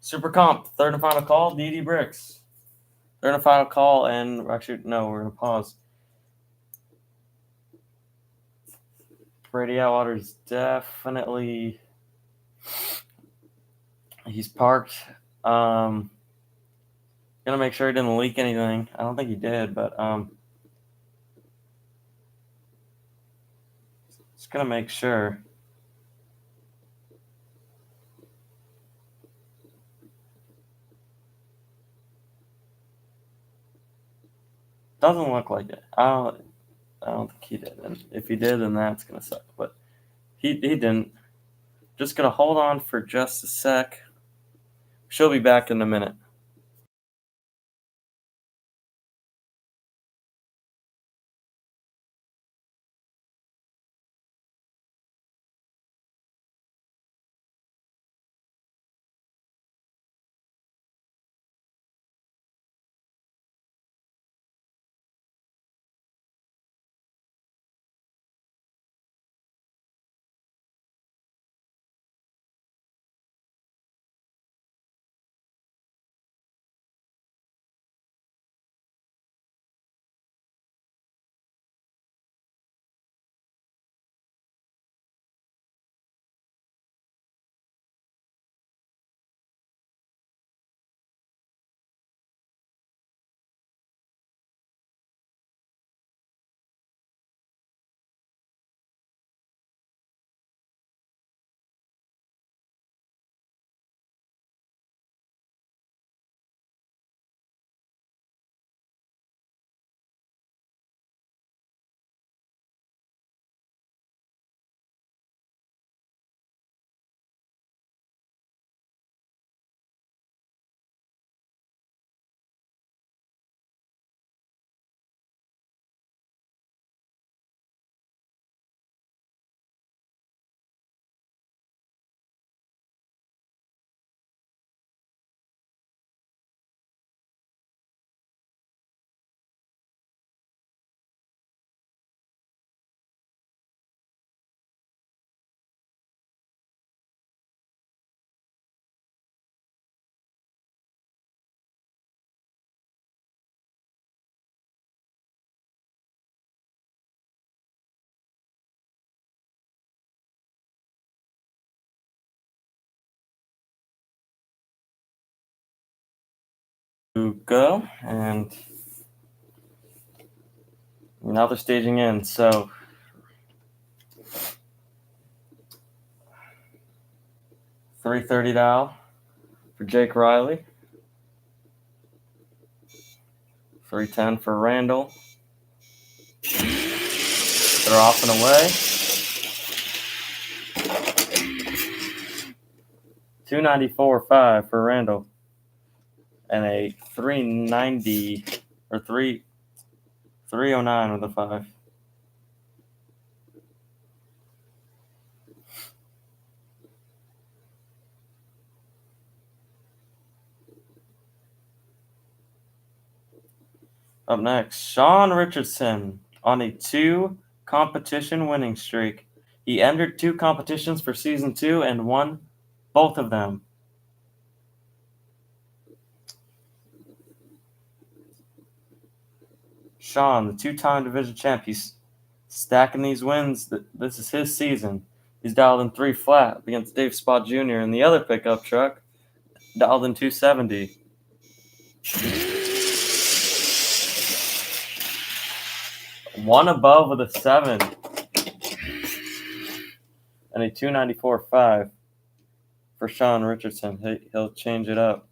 Super Comp, third and final call, DD Bricks. Third and final call, and actually, no, we're going to pause. Brady Atwater's definitely, he's parked. Gonna make sure he didn't leak anything. I don't think he did, but just gonna make sure. Doesn't look like it. I don't think he did. And if he did, then that's gonna suck. But he didn't. Just gonna hold on for just a sec. She'll be back in a minute. To go, and now they're staging in. So $330 dial for Jake Riley. $310 for Randall. They're off and away. $294.5 for Randall. And a 390 or 309 with a 5. Up next, Sean Richardson on a 2-competition winning streak. He entered 2 competitions for season 2 and won both of them. Sean, the 2-time division champ, he's stacking these wins. This is his season. He's dialed in 3 flat against Dave Spot Jr. in the other pickup truck, dialed in 270. One above with a 7. And a 294.5 for Sean Richardson. He'll change it up.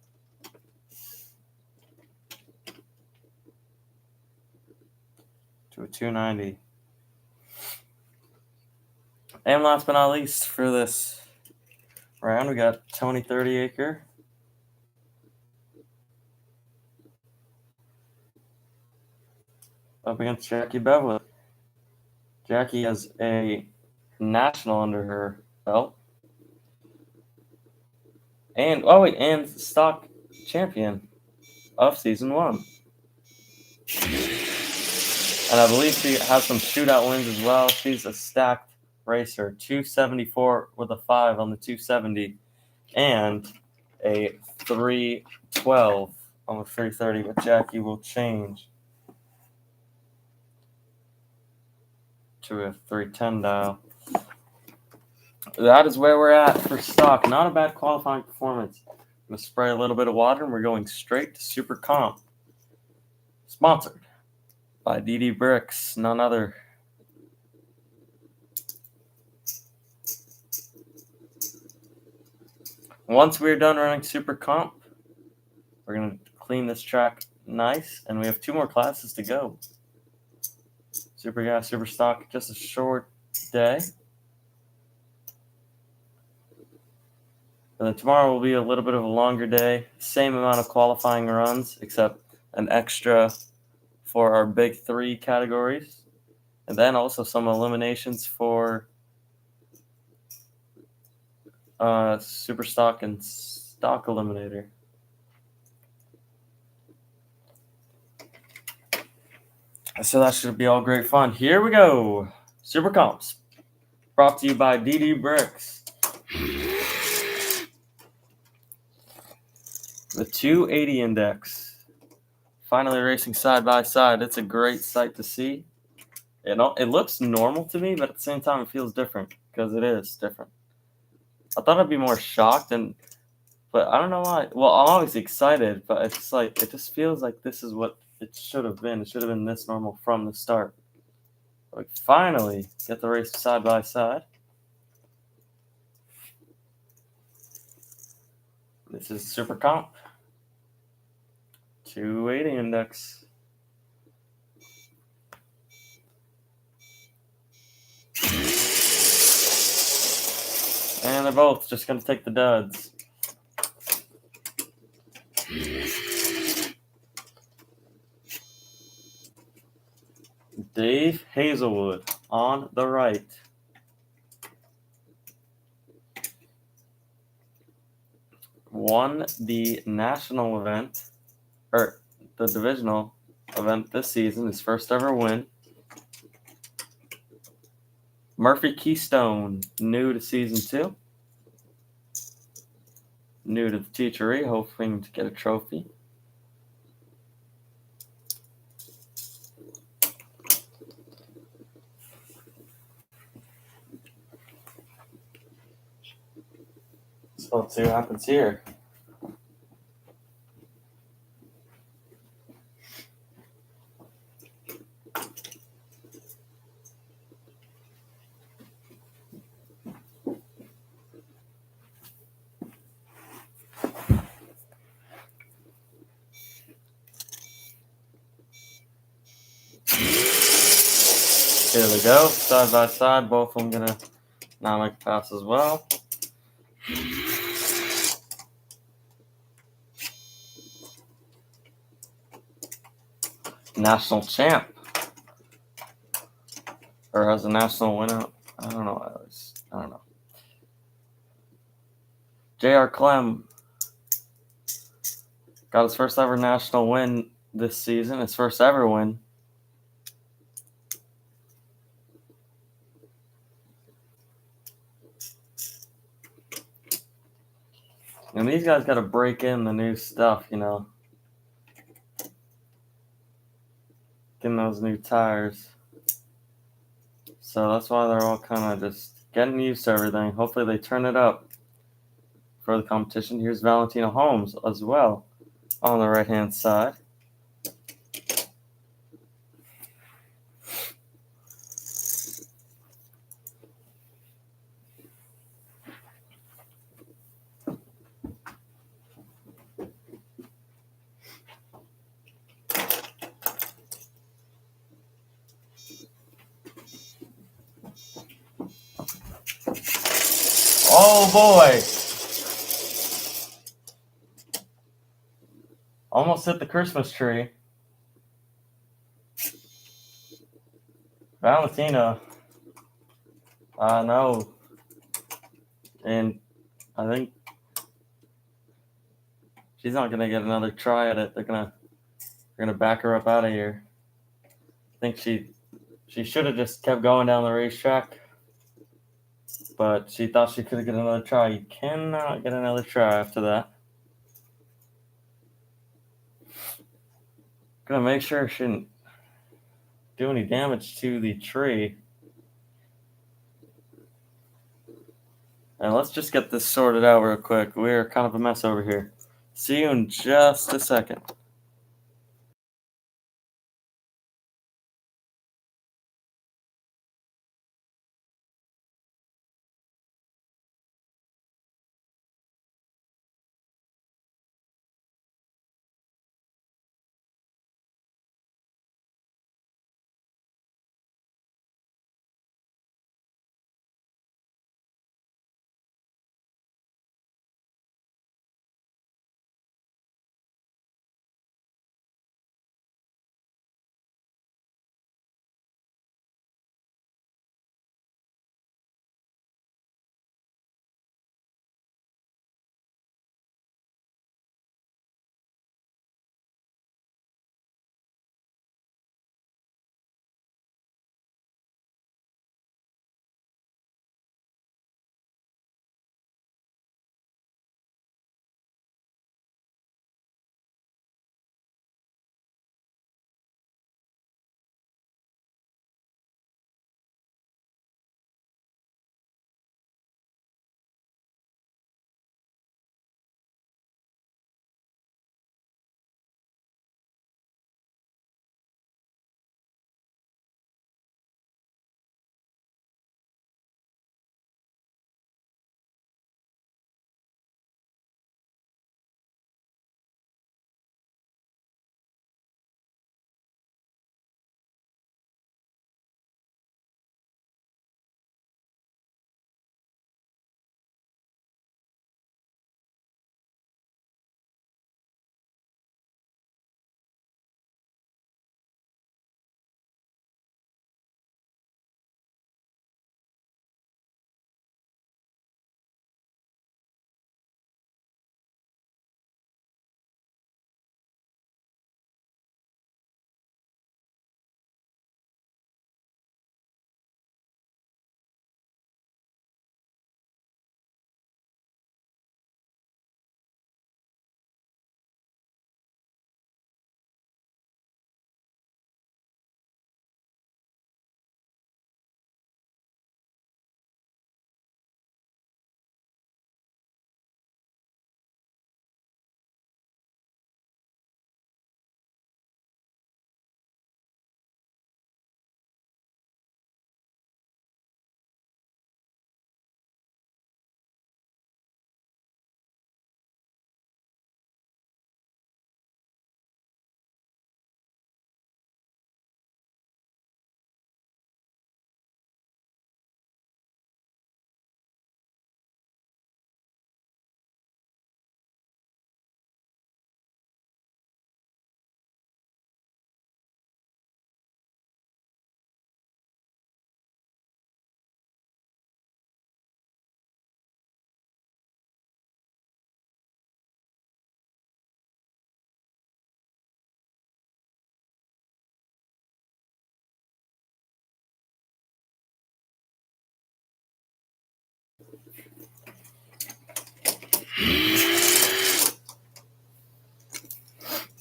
To a 290. And last but not least for this round, we got Tony 30-acre. Up against Jackie Bevelin. Jackie has a national under her belt. And stock champion of season 1. And I believe she has some shootout wins as well. She's a stacked racer. 274 with a 5 on the 270. And a 312 on the 330, but Jackie will change to a 310 dial. That is where we're at for stock. Not a bad qualifying performance. I'm going to spray a little bit of water, and we're going straight to Super Comp. Sponsored by DD Bricks, none other. Once we're done running Super Comp, we're going to clean this track nice, and we have 2 more classes to go. Super Gas, Super Stock, just a short day. And then tomorrow will be a little bit of a longer day. Same amount of qualifying runs, except an extra for our big 3 categories. And then also some eliminations for Super Stock and Stock Eliminator. So that should be all great fun. Here we go. Super Comps. Brought to you by DD Bricks. The 280 index. Finally racing side by side. It's a great sight to see. It looks normal to me, but at the same time it feels different because it is different. I thought I'd be more shocked, but I don't know why. Well, I'm always excited, but it's just like it just feels like this is what it should have been. It should have been this normal from the start. Like finally get the race side by side. This is Super Comp. 280 index. And they're both just going to take the duds. Dave Hazelwood on the right. Won the national event, or the divisional event this season, his first ever win. Murphy Keystone, new to season 2. New to the THRE, hoping to get a trophy. So let's see what happens here. Here we go, side by side, both of them gonna now make a pass as well. National champ, or has a national winner. I don't know. J.R. Clem got his first ever national win this season, his first ever win. And these guys got to break in the new stuff, getting those new tires. So that's why they're all kind of just getting used to everything. Hopefully they turn it up for the competition. Here's Valentino Holmes as well on the right-hand side. Oh boy! Almost hit the Christmas tree. Valentino. No. And I think she's not gonna get another try at it. They're gonna back her up out of here. I think she should have just kept going down the racetrack. But she thought she could get another try. You cannot get another try after that. Gonna make sure it shouldn't do any damage to the tree. And let's just get this sorted out real quick. We're kind of a mess over here. See you in just a second.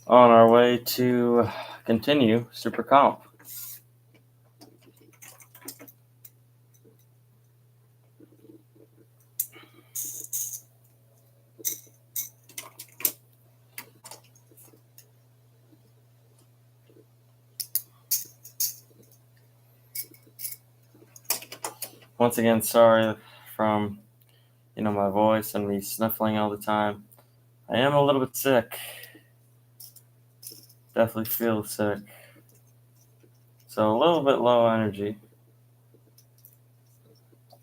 On our way to continue Super Comp. Once again, sorry from my voice and me sniffling all the time. I am a little bit sick. Definitely feel sick. So a little bit low energy.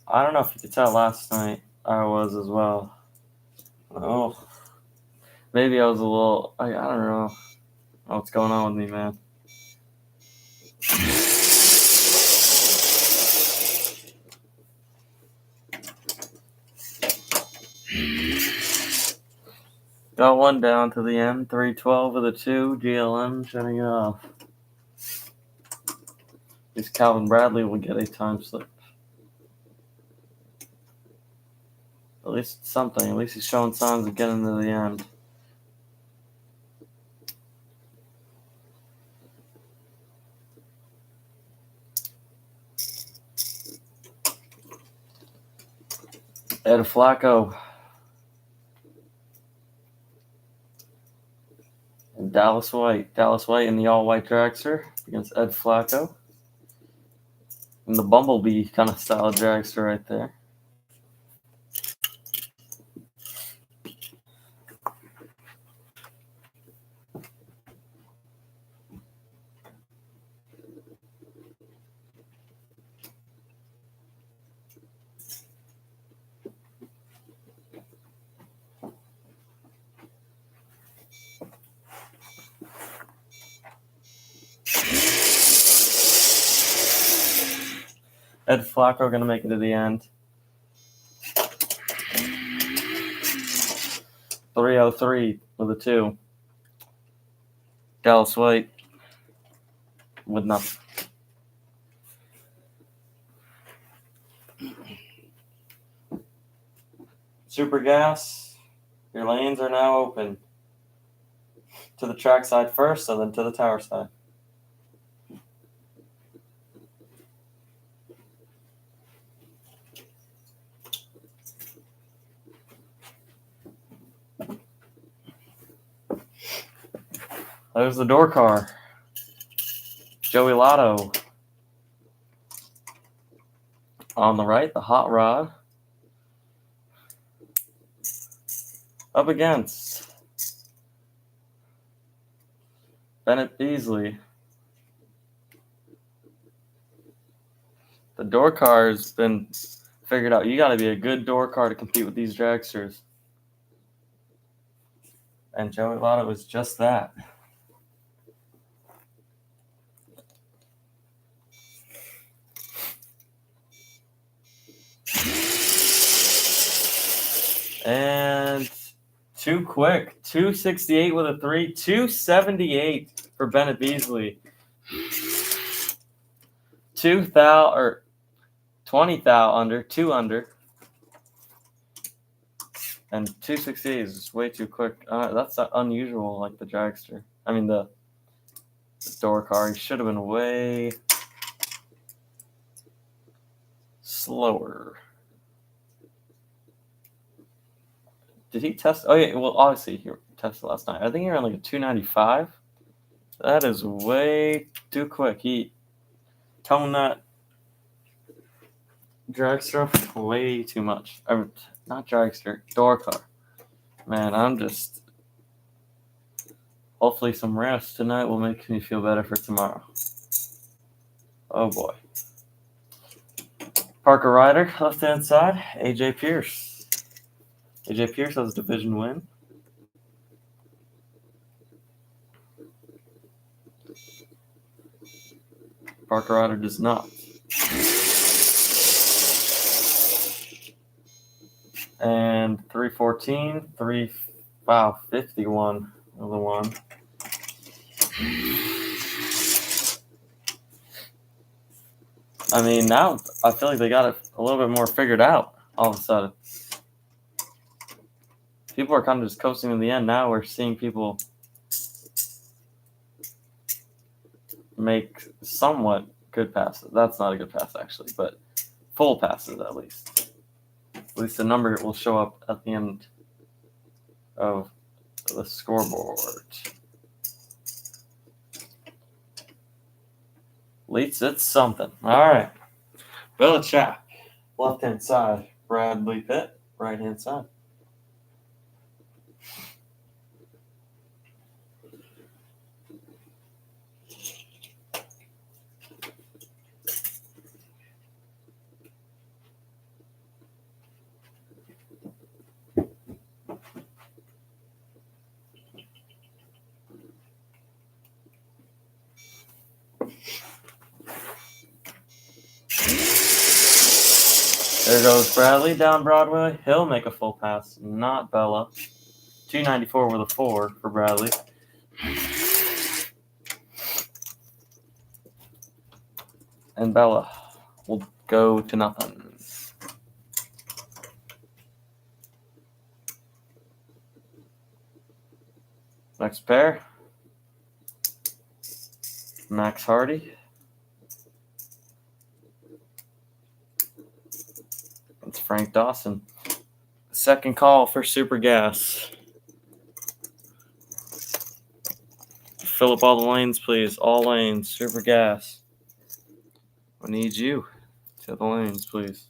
I don't know if you could tell last night I was as well. Oh, maybe I was a little, I don't know what's going on with me, man. Got one down to the end, 312 of the 2, GLM shutting it off. At least Calvin Bradley will get a time slip. At least something. At least he's showing signs of getting to the end. Ed Flacco and Dallas White. Dallas White in the all-white dragster against Ed Flacco. And the Bumblebee kind of style dragster right there. Ed Flacco going to make it to the end. 303 with a 2. Dallas White with nothing. Super Gas, your lanes are now open. To the track side first, and then to the tower side. There's the door car. Joey Lotto. On the right, the hot rod. Up against Bennett Beasley. The door car has been figured out. You got to be a good door car to compete with these dragsters. And Joey Lotto was just that. And too quick. 268 with a 3. 278 for Bennett Beasley. 2,000 or 20,000 under, 2 under. And 268 is just way too quick. That's unusual, like the dragster. I mean, the door car. He should have been way slower. Did he test? Oh, yeah. Well, obviously, he tested last night. I think he ran like a 295. That is way too quick. He toned that dragster up way too much. Not dragster, door car. Man, I'm just... Hopefully some rest tonight will make me feel better for tomorrow. Oh, boy. Parker Ryder, left-hand side. AJ Pierce. AJ Pierce has a division win. Parker Ryder does not. And 314, 51 of the one. I mean, now I feel like they got it a little bit more figured out all of a sudden. People are kind of just coasting to the end. Now we're seeing people make somewhat good passes. That's not a good pass, actually, but full passes at least. At least the number will show up at the end of the scoreboard. Leats, it's something. All right. Belichick, left-hand side. Bradley Pitt, right-hand side. There goes Bradley down Broadway. He'll make a full pass, not Bella. 294 with a 4 for Bradley. And Bella will go to nothing. Next pair. Max Hardy. It's Frank Dawson. Second call for Super Gas. Fill up all the lanes, please. All lanes. Super Gas. I need you to the lanes, please.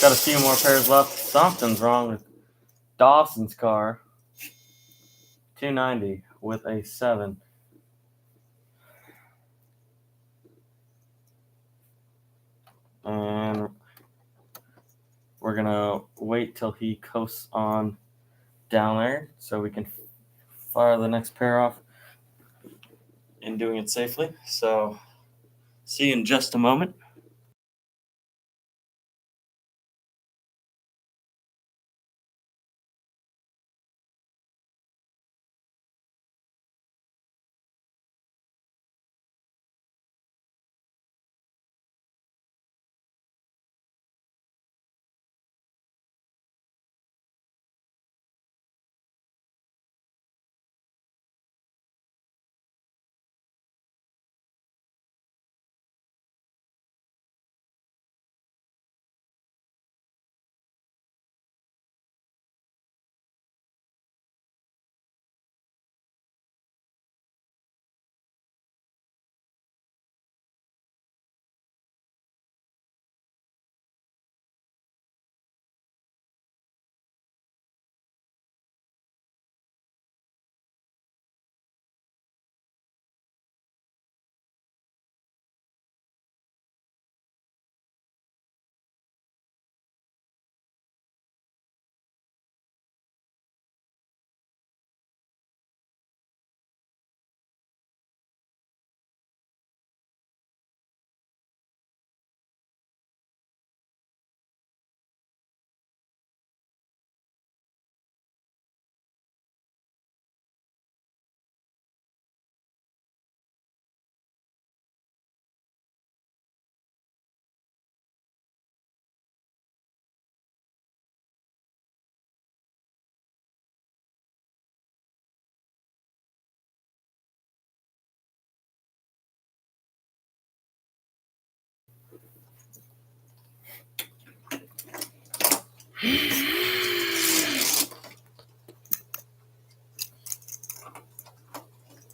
Got a few more pairs left. Something's wrong with Dawson's car. 290 with a 7. And we're going to wait till he coasts on down there so we can fire the next pair off and doing it safely. So see you in just a moment.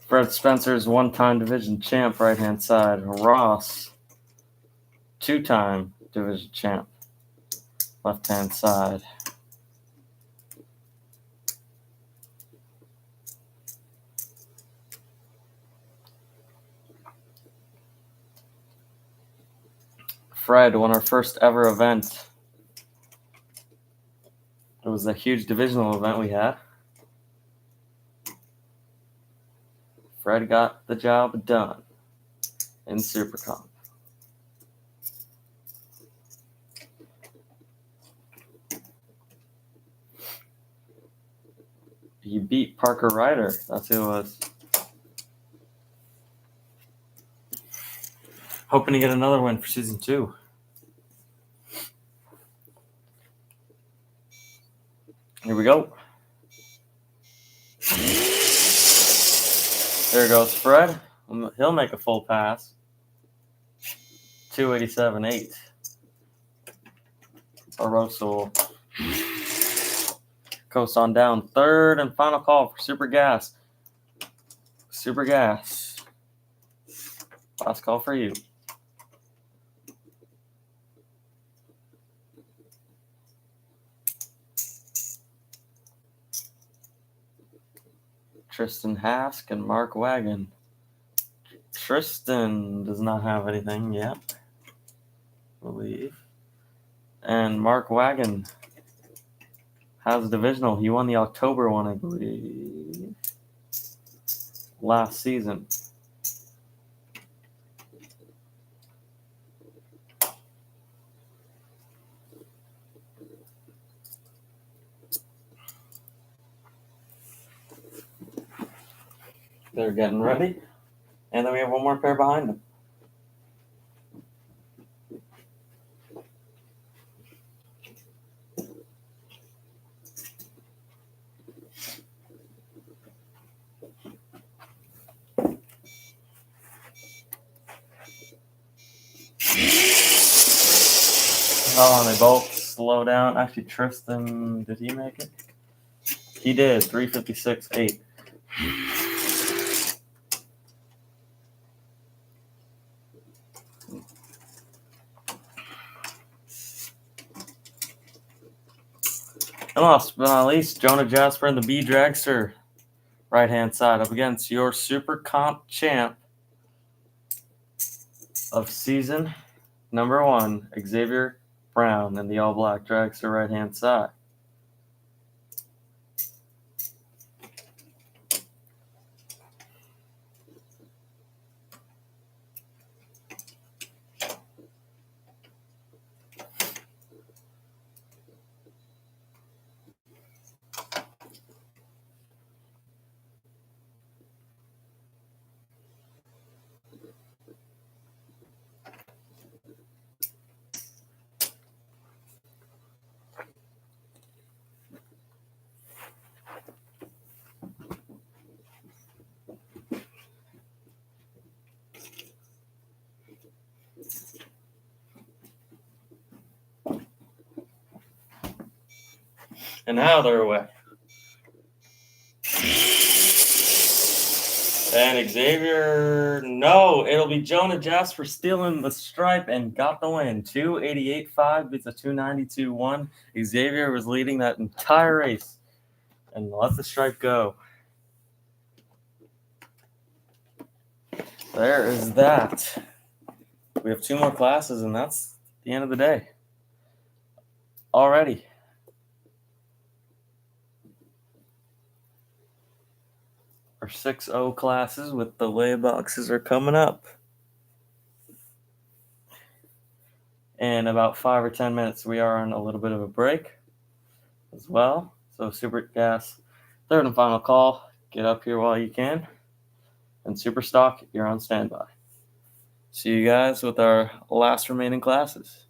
Fred Spencer's one-time division champ, right-hand side. Ross, two-time division champ, left-hand side. Fred won our first ever event. It was a huge divisional event we had. Fred got the job done in Super Comp. He beat Parker Ryder. That's who it was. Hoping to get another win for season 2. Here we go. There goes Fred. He'll make a full pass. 287.8. Barroso coast on down. Third and final call for Super Gas. Super Gas. Last call for you. Tristan Hask and Mark Wagon. Tristan does not have anything yet, I believe. And Mark Wagon has a divisional. He won the October one, I believe, last season. They're getting ready. And then we have one more pair behind them. Oh, and they both slow down. Actually, Tristan, did he make it? He did. 3:56.8. And last but not least, Jonah Jasper and the B Dragster, right hand side, up against your Super Comp champ of season number 1, Xavier Brown, and the all black Dragster, right hand side. And now they're away. And Xavier, no, it'll be Jonah Jasper stealing the stripe and got the win. 288.5 beats a 292.1. Xavier was leading that entire race and let the stripe go. There is that. We have 2 more classes, and that's the end of the day. Already. Our 6-0 classes with the lay boxes are coming up. In about 5 or 10 minutes, we are on a little bit of a break as well. So Super Gas, third and final call. Get up here while you can. And Super Stock, you're on standby. See you guys with our last remaining classes.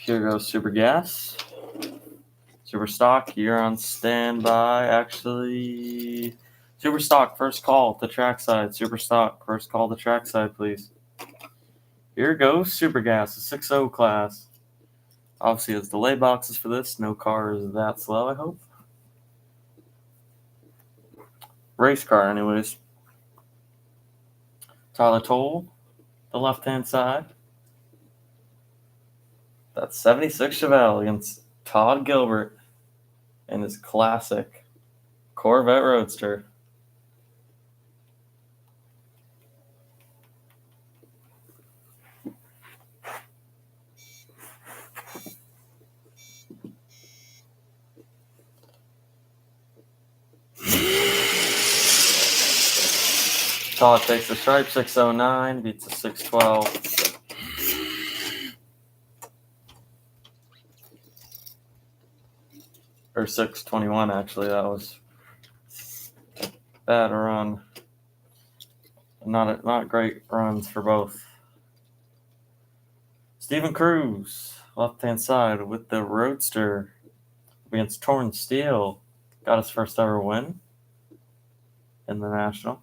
Here goes Super Gas. Super Stock, you're on standby. Actually, Super Stock, first call to trackside. Super Stock, first call to trackside, please. Here goes Super Gas, the 6.0 class. Obviously, it's delay boxes for this. No car is that slow, I hope. Race car, anyways. Tyler Toll, the left-hand side. That's 76 Chevelle against Todd Gilbert in his classic Corvette Roadster. Todd takes the stripe, 609, beats the 612. Or 621, actually. That was bad run. Not great runs for both. Stephen Cruz, left-hand side with the Roadster against Torn Steel. Got his first ever win in the National.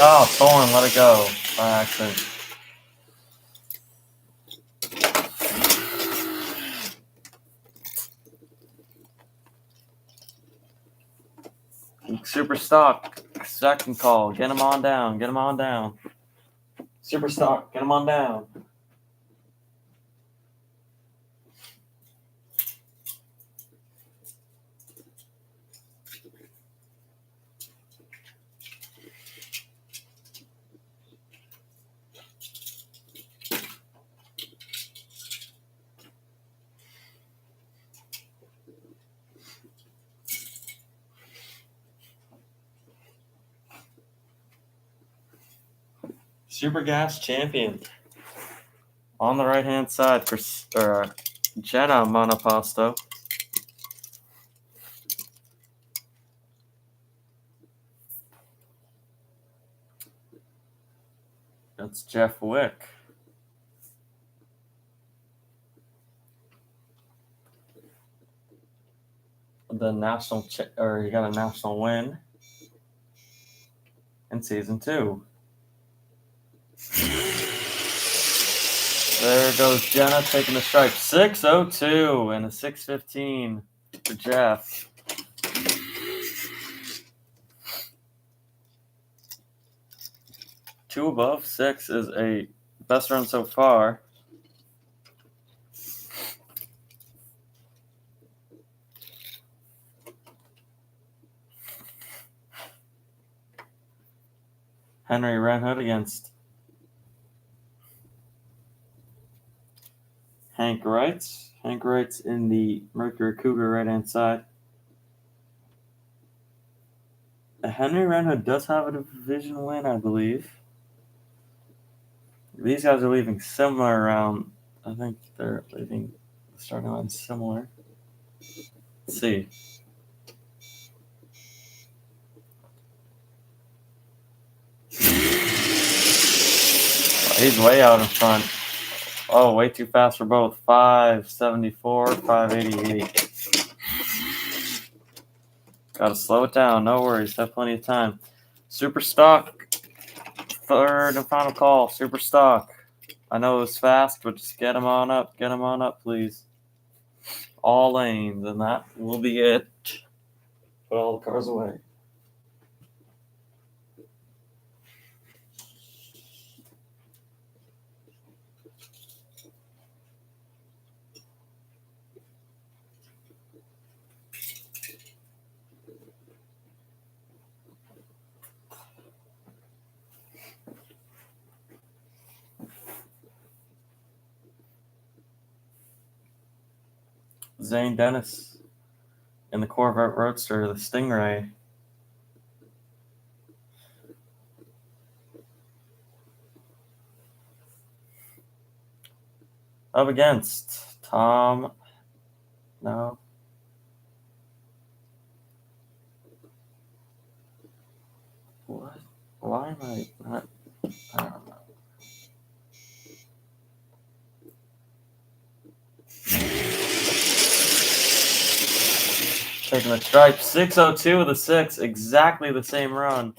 Oh, Thorne, let it go by accident. Super Stock, second call. Get him on down. Get him on down. Super Stock, get him on down. Super Gas champion. On the right-hand side for Jenna Monoposto. That's Jeff Wick. The national, he got a national win in season 2. There goes Jenna taking the stripe. 6:02 and a 6:15 for Jeff. Two above 6 is a best run so far. Henry Renhood against Hank Wrights. Hank Wrights in the Mercury Cougar right-hand side. Henry Renhood does have a division win, I believe. These guys are leaving similar around. I think they're leaving the starting line similar. Let's see. He's way out in front. Oh, way too fast for both. 574, 588. Gotta slow it down. No worries. Have plenty of time. Super Stock. Third and final call. Super Stock. I know it was fast, but just get him on up. Get him on up, please. All lanes, and that will be it. Put all the cars away. Zane Dennis in the Corvette Roadster, the Stingray. Up against Tom. No. What? Why am I not? I don't know. Taking the stripe. 602 with a 6. Exactly the same run.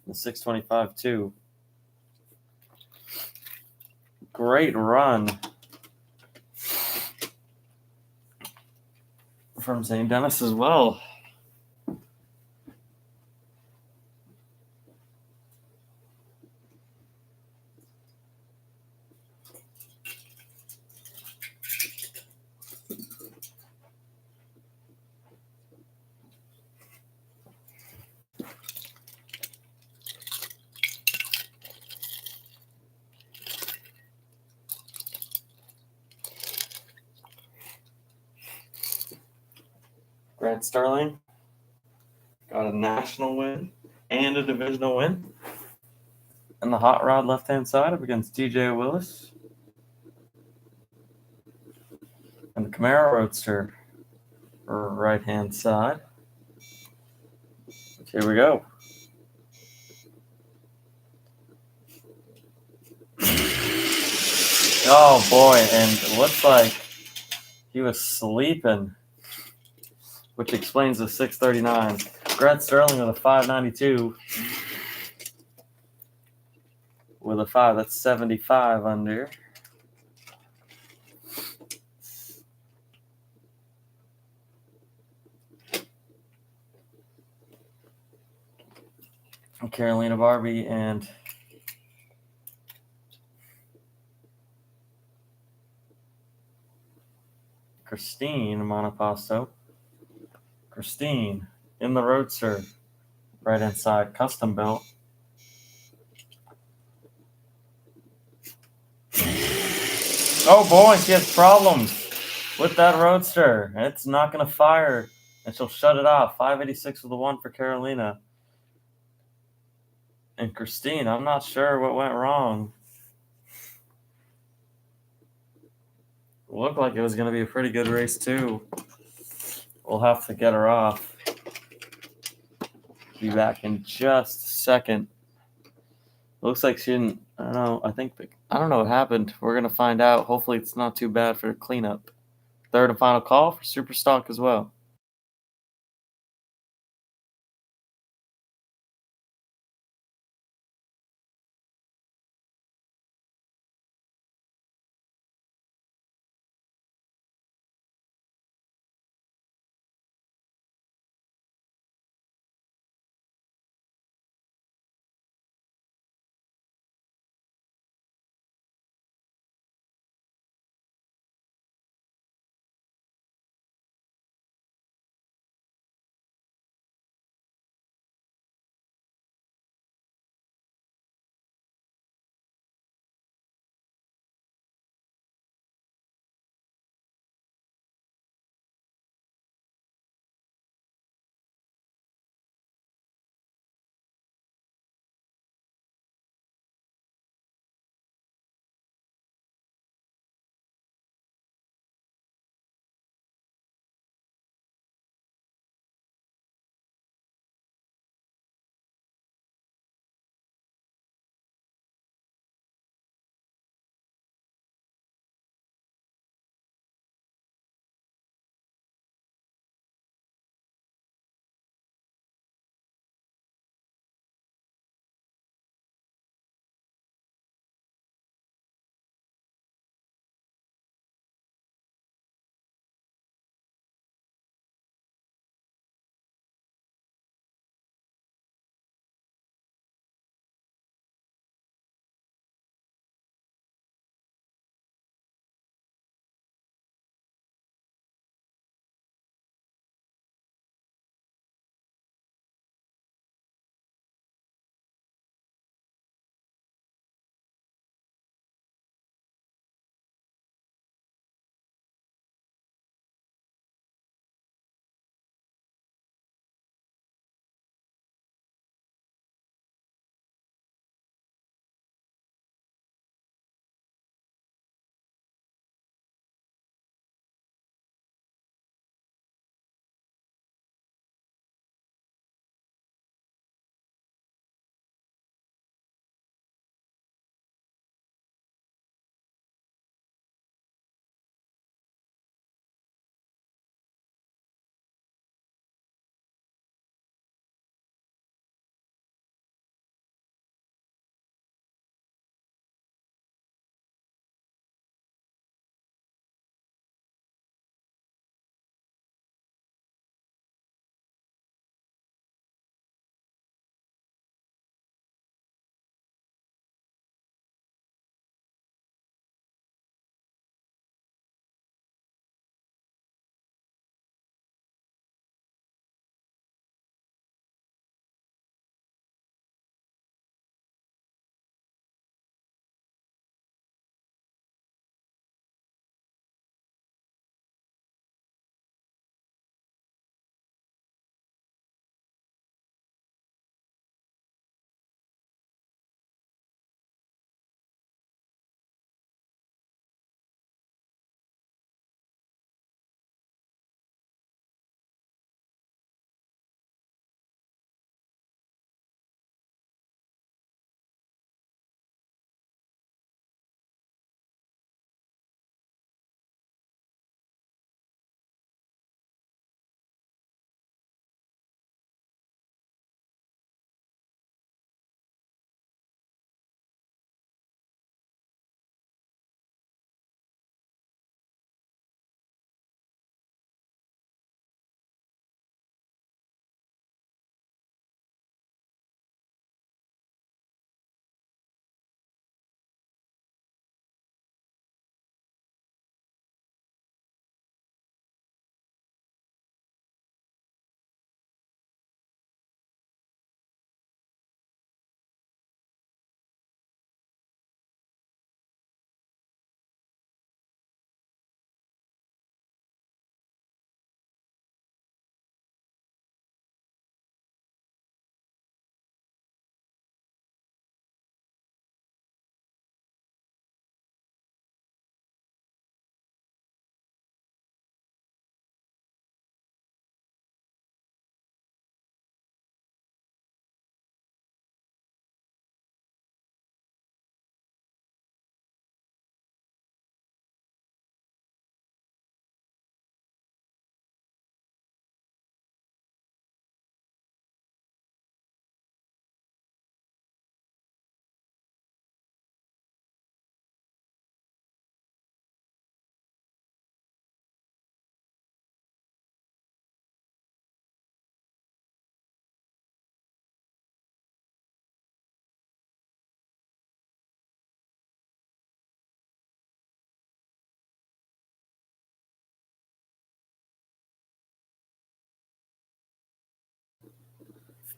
The 625 too. Great run from St. Dennis as well. Grant Sterling got a national win and a divisional win. And the hot rod left-hand side up against TJ Willis. And the Camaro Roadster right-hand side. Here we go. Oh boy, and it looks like he was sleeping, which explains the 639. Grant Sterling with a 592. With a 5, that's 75 under. Carolina Barbie and Christine Monopasto. Christine in the Roadster, right inside, custom built. Oh boy, she has problems with that Roadster. It's not going to fire, and she'll shut it off. 586 with a 1 for Carolina. And Christine, I'm not sure what went wrong. Looked like it was going to be a pretty good race too. We'll have to get her off. Be back in just a second. Looks like she didn't. I don't know. I don't know what happened. We're gonna find out. Hopefully, it's not too bad for the cleanup. Third and final call for Super Stock as well.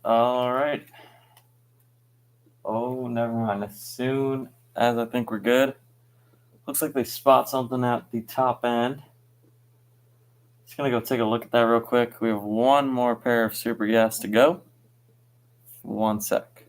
All right. Oh, never mind. As soon as I think we're good, looks like they spot something at the top end. Just gonna go take a look at that real quick. We have one more pair of super gas to go. 1 sec.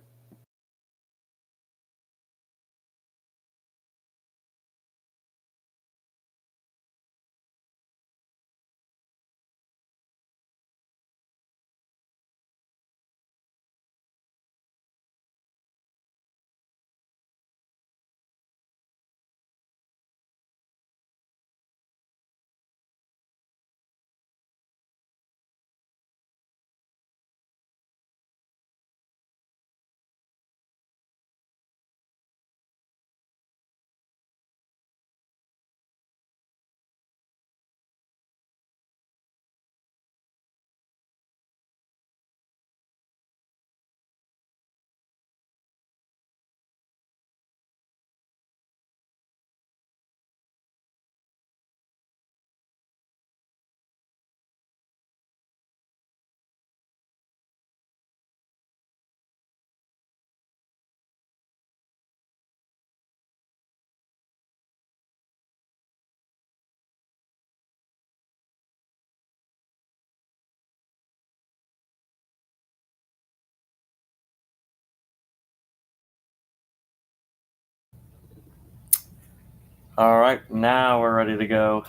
All right, now we're ready to go.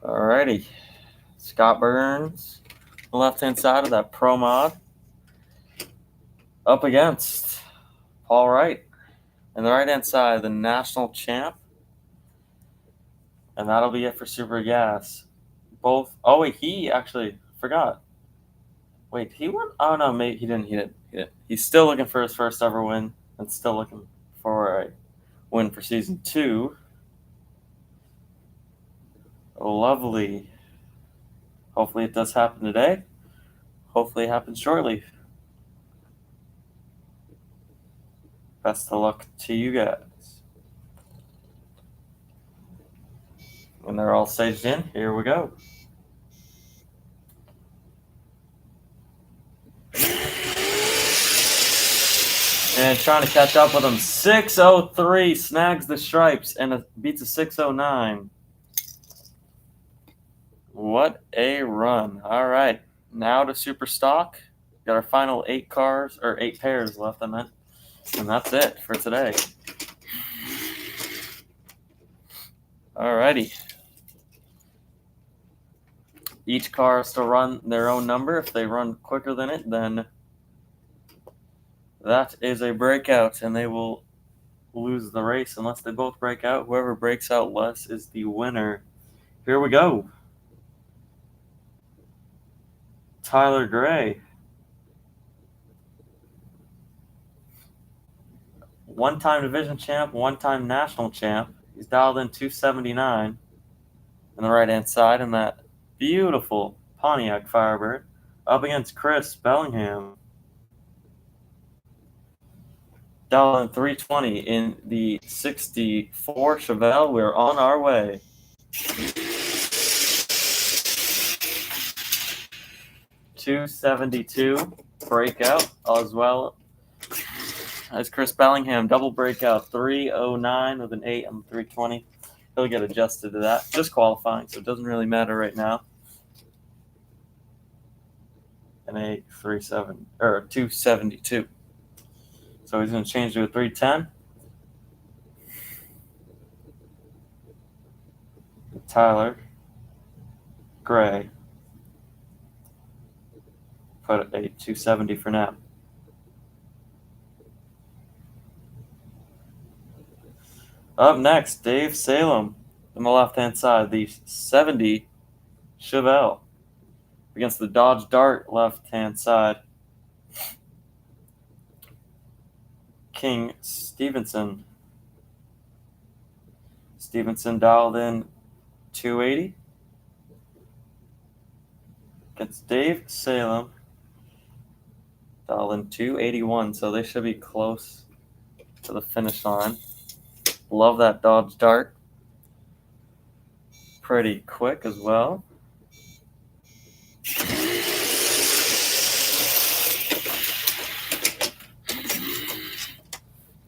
Alrighty. Scott Burns, the left-hand side of that Pro Mod, up against Paul Wright. And the right-hand side, the national champ. And that'll be it for Super Gas. Both. Oh, wait, he actually forgot. Wait, he won? Oh, no, maybe he didn't. He's still looking for his first ever win and still looking for a win for season 2. Lovely. Hopefully it does happen today. Hopefully it happens shortly. Best of luck to you guys. When they're all staged in, here we go. And trying to catch up with him. 603 snags the stripes and beats a 609. What a run. All right. Now to Super Stock. Got our final 8 cars, or 8 pairs left, I meant. And that's it for today. Alrighty. Each car has to run their own number. If they run quicker than it, then that is a breakout, and they will lose the race unless they both break out. Whoever breaks out less is the winner. Here we go. Tyler Gray. One-time division champ, one-time national champ. He's dialed in 279 on the right-hand side in that beautiful Pontiac Firebird up against Chris Bellingham. Dialed in 320 in the 64 Chevelle. We're on our way. .272 breakout as well as Chris Bellingham. Double breakout 309 with an 8 on the 320. He'll get adjusted to that. Just qualifying, so it doesn't really matter right now. An 837 or 272. So he's going to change to a 310. Tyler Gray. Put a 270 for now. Up next, Dave Salem on the left-hand side, the 70 Chevelle against the Dodge Dart left-hand side. King Stevenson. Stevenson dialed in 280 against Dave Salem. Dialed in 281, so they should be close to the finish line. Love that Dodge Dart. Pretty quick as well.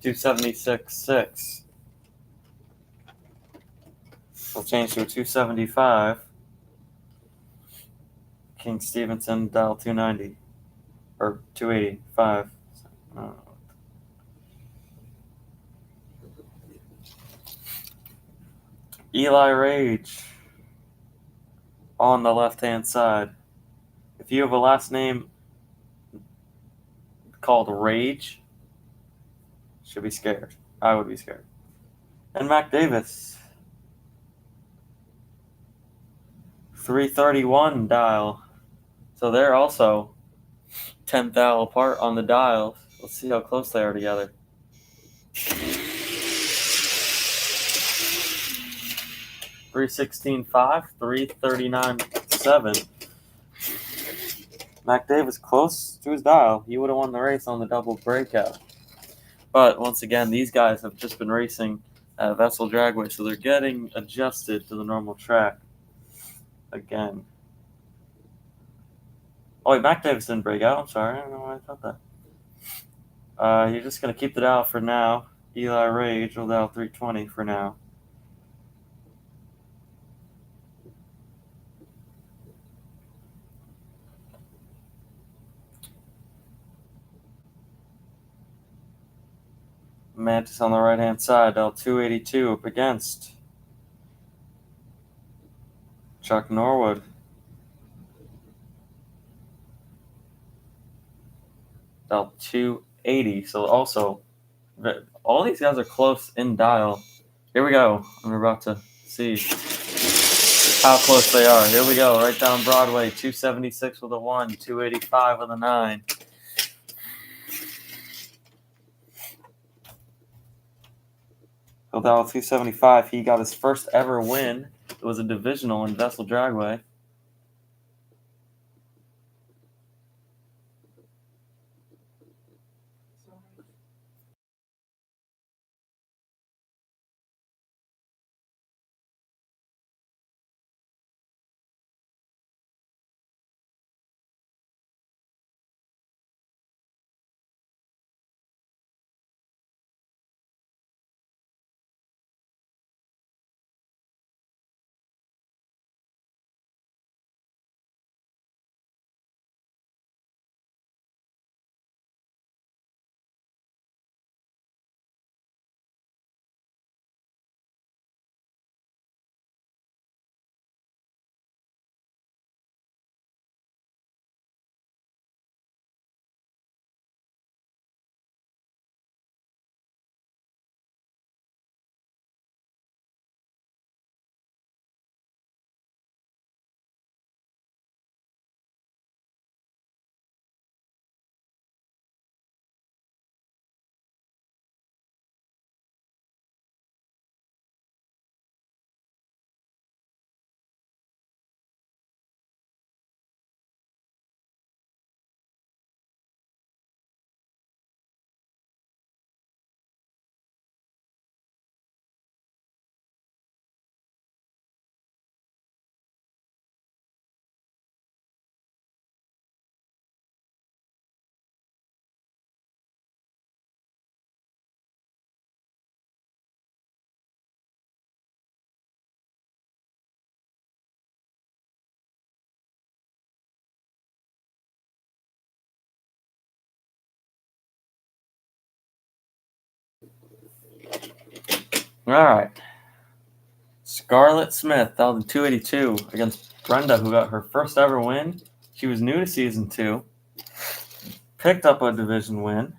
276.6. We'll change to a 275. King Stevenson, dial 290. Or 285. Eli Rage on the left-hand side. If you have a last name called Rage, should be scared. I would be scared. And Mac Davis. 331 dial. So they're also 10 thou apart on the dials. Let's see how close they are together. 316.5, 339.7. Mac Davis close to his dial. He would have won the race on the double breakout. But once again, these guys have just been racing at Vessel Dragway, so they're getting adjusted to the normal track again. Oh wait, Mac Davis didn't break out. I'm sorry. I don't know why I thought that. You're just going to keep the dial for now. Eli Rage will dial 320 for now. Mantis on the right-hand side, dial 282 up against Chuck Norwood. Dial 280. So also, all these guys are close in dial. Here we go. We're about to see how close they are. Here we go. Right down Broadway. 276 with a 1. 285 with a 9. He'll dial 275. He got his first ever win. It was a divisional in Vessel Dragway. All right. Scarlett Smith, 282 against Brenda, who got her first ever win. She was new to season 2. Picked up a division win.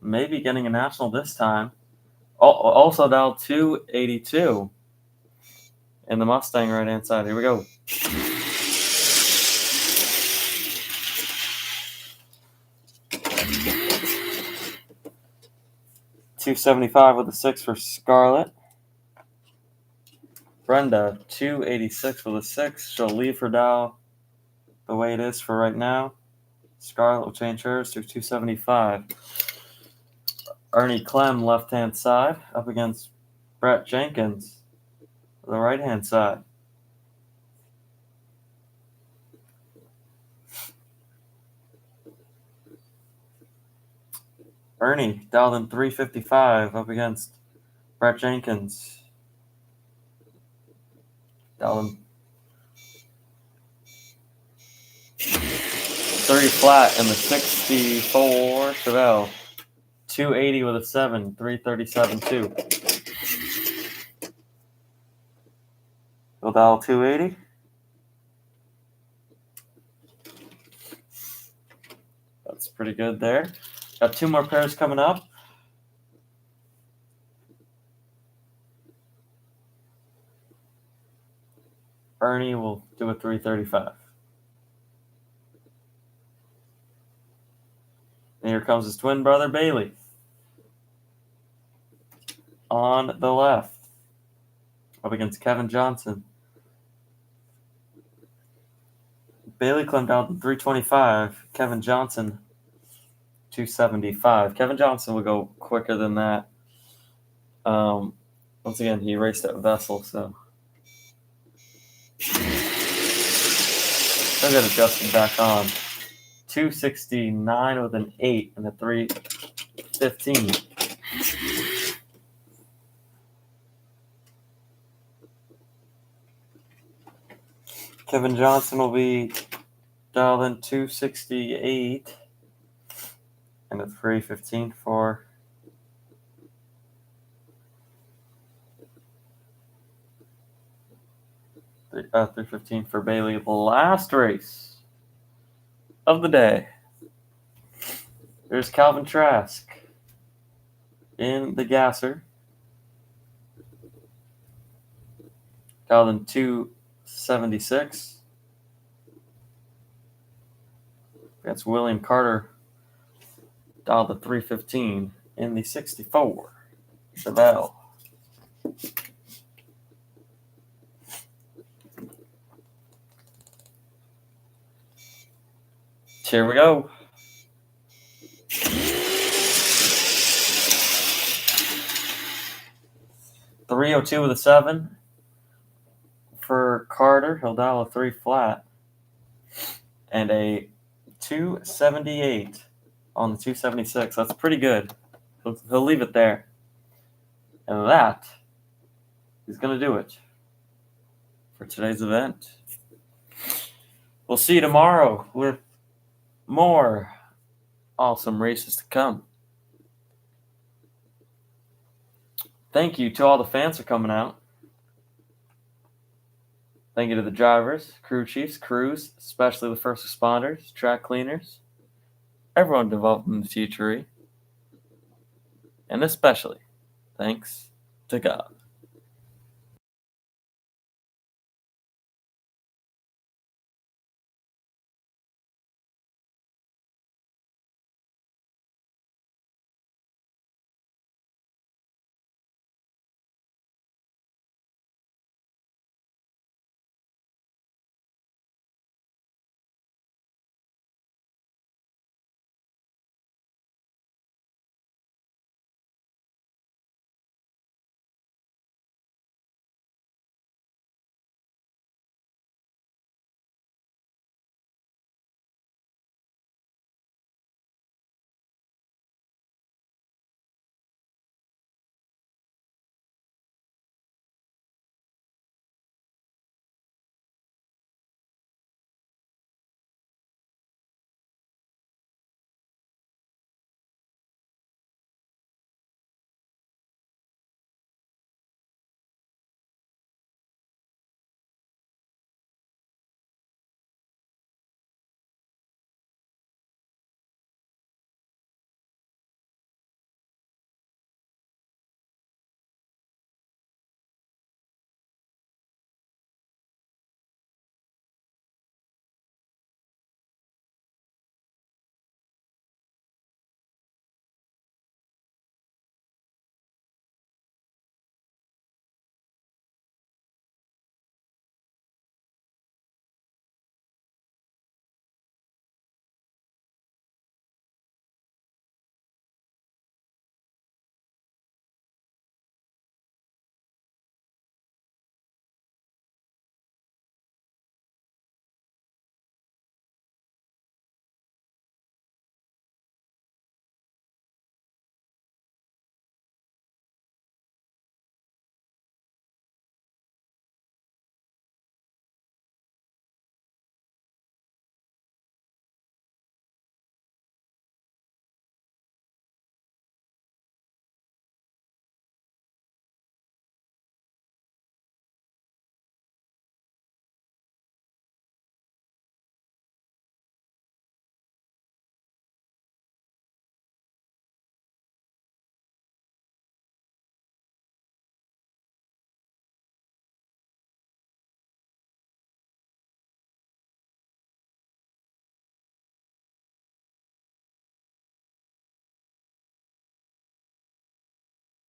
Maybe getting a national this time. Also dialed 282 in the Mustang right-hand side. Here we go. $275 with a 6 for Scarlett. Brenda, 286 with a 6. She'll leave her dial the way it is for right now. Scarlett will change hers to 275. Ernie Clem, left-hand side, up against Brett Jenkins, the right-hand side. Ernie dialed in 355 up against Brett Jenkins. Dialed in 3 flat in the 64 Chevelle. 280 with a 7, 337.2. We'll dial 280. That's pretty good there. Got 2 more pairs coming up. Ernie will do a 335. And here comes his twin brother, Bailey. On the left. Up against Kevin Johnson. Bailey climbed out to 325. Kevin Johnson, 275. Kevin Johnson will go quicker than that. Once again, he raced at Vessel, so he'll get adjusted back on. 269 with an 8 and a 315. Kevin Johnson will be dialed in 268 and a 315 for $315 for Bailey. The last race of the day. There's Calvin Trask in the gasser. Calvin 276. That's William Carter dialed to 315 in the 64 Chevelle. Here we go. $302 with a 7 for Carter. He'll dial a 3 flat. And a 278 on the 276. That's pretty good. He'll leave it there. And that is going to do it for today's event. We'll see you tomorrow with more awesome races to come. Thank you to all the fans for coming out. Thank you to the drivers, crew chiefs, crews, especially the first responders, track cleaners, everyone involved in the THRE. And especially thanks to God.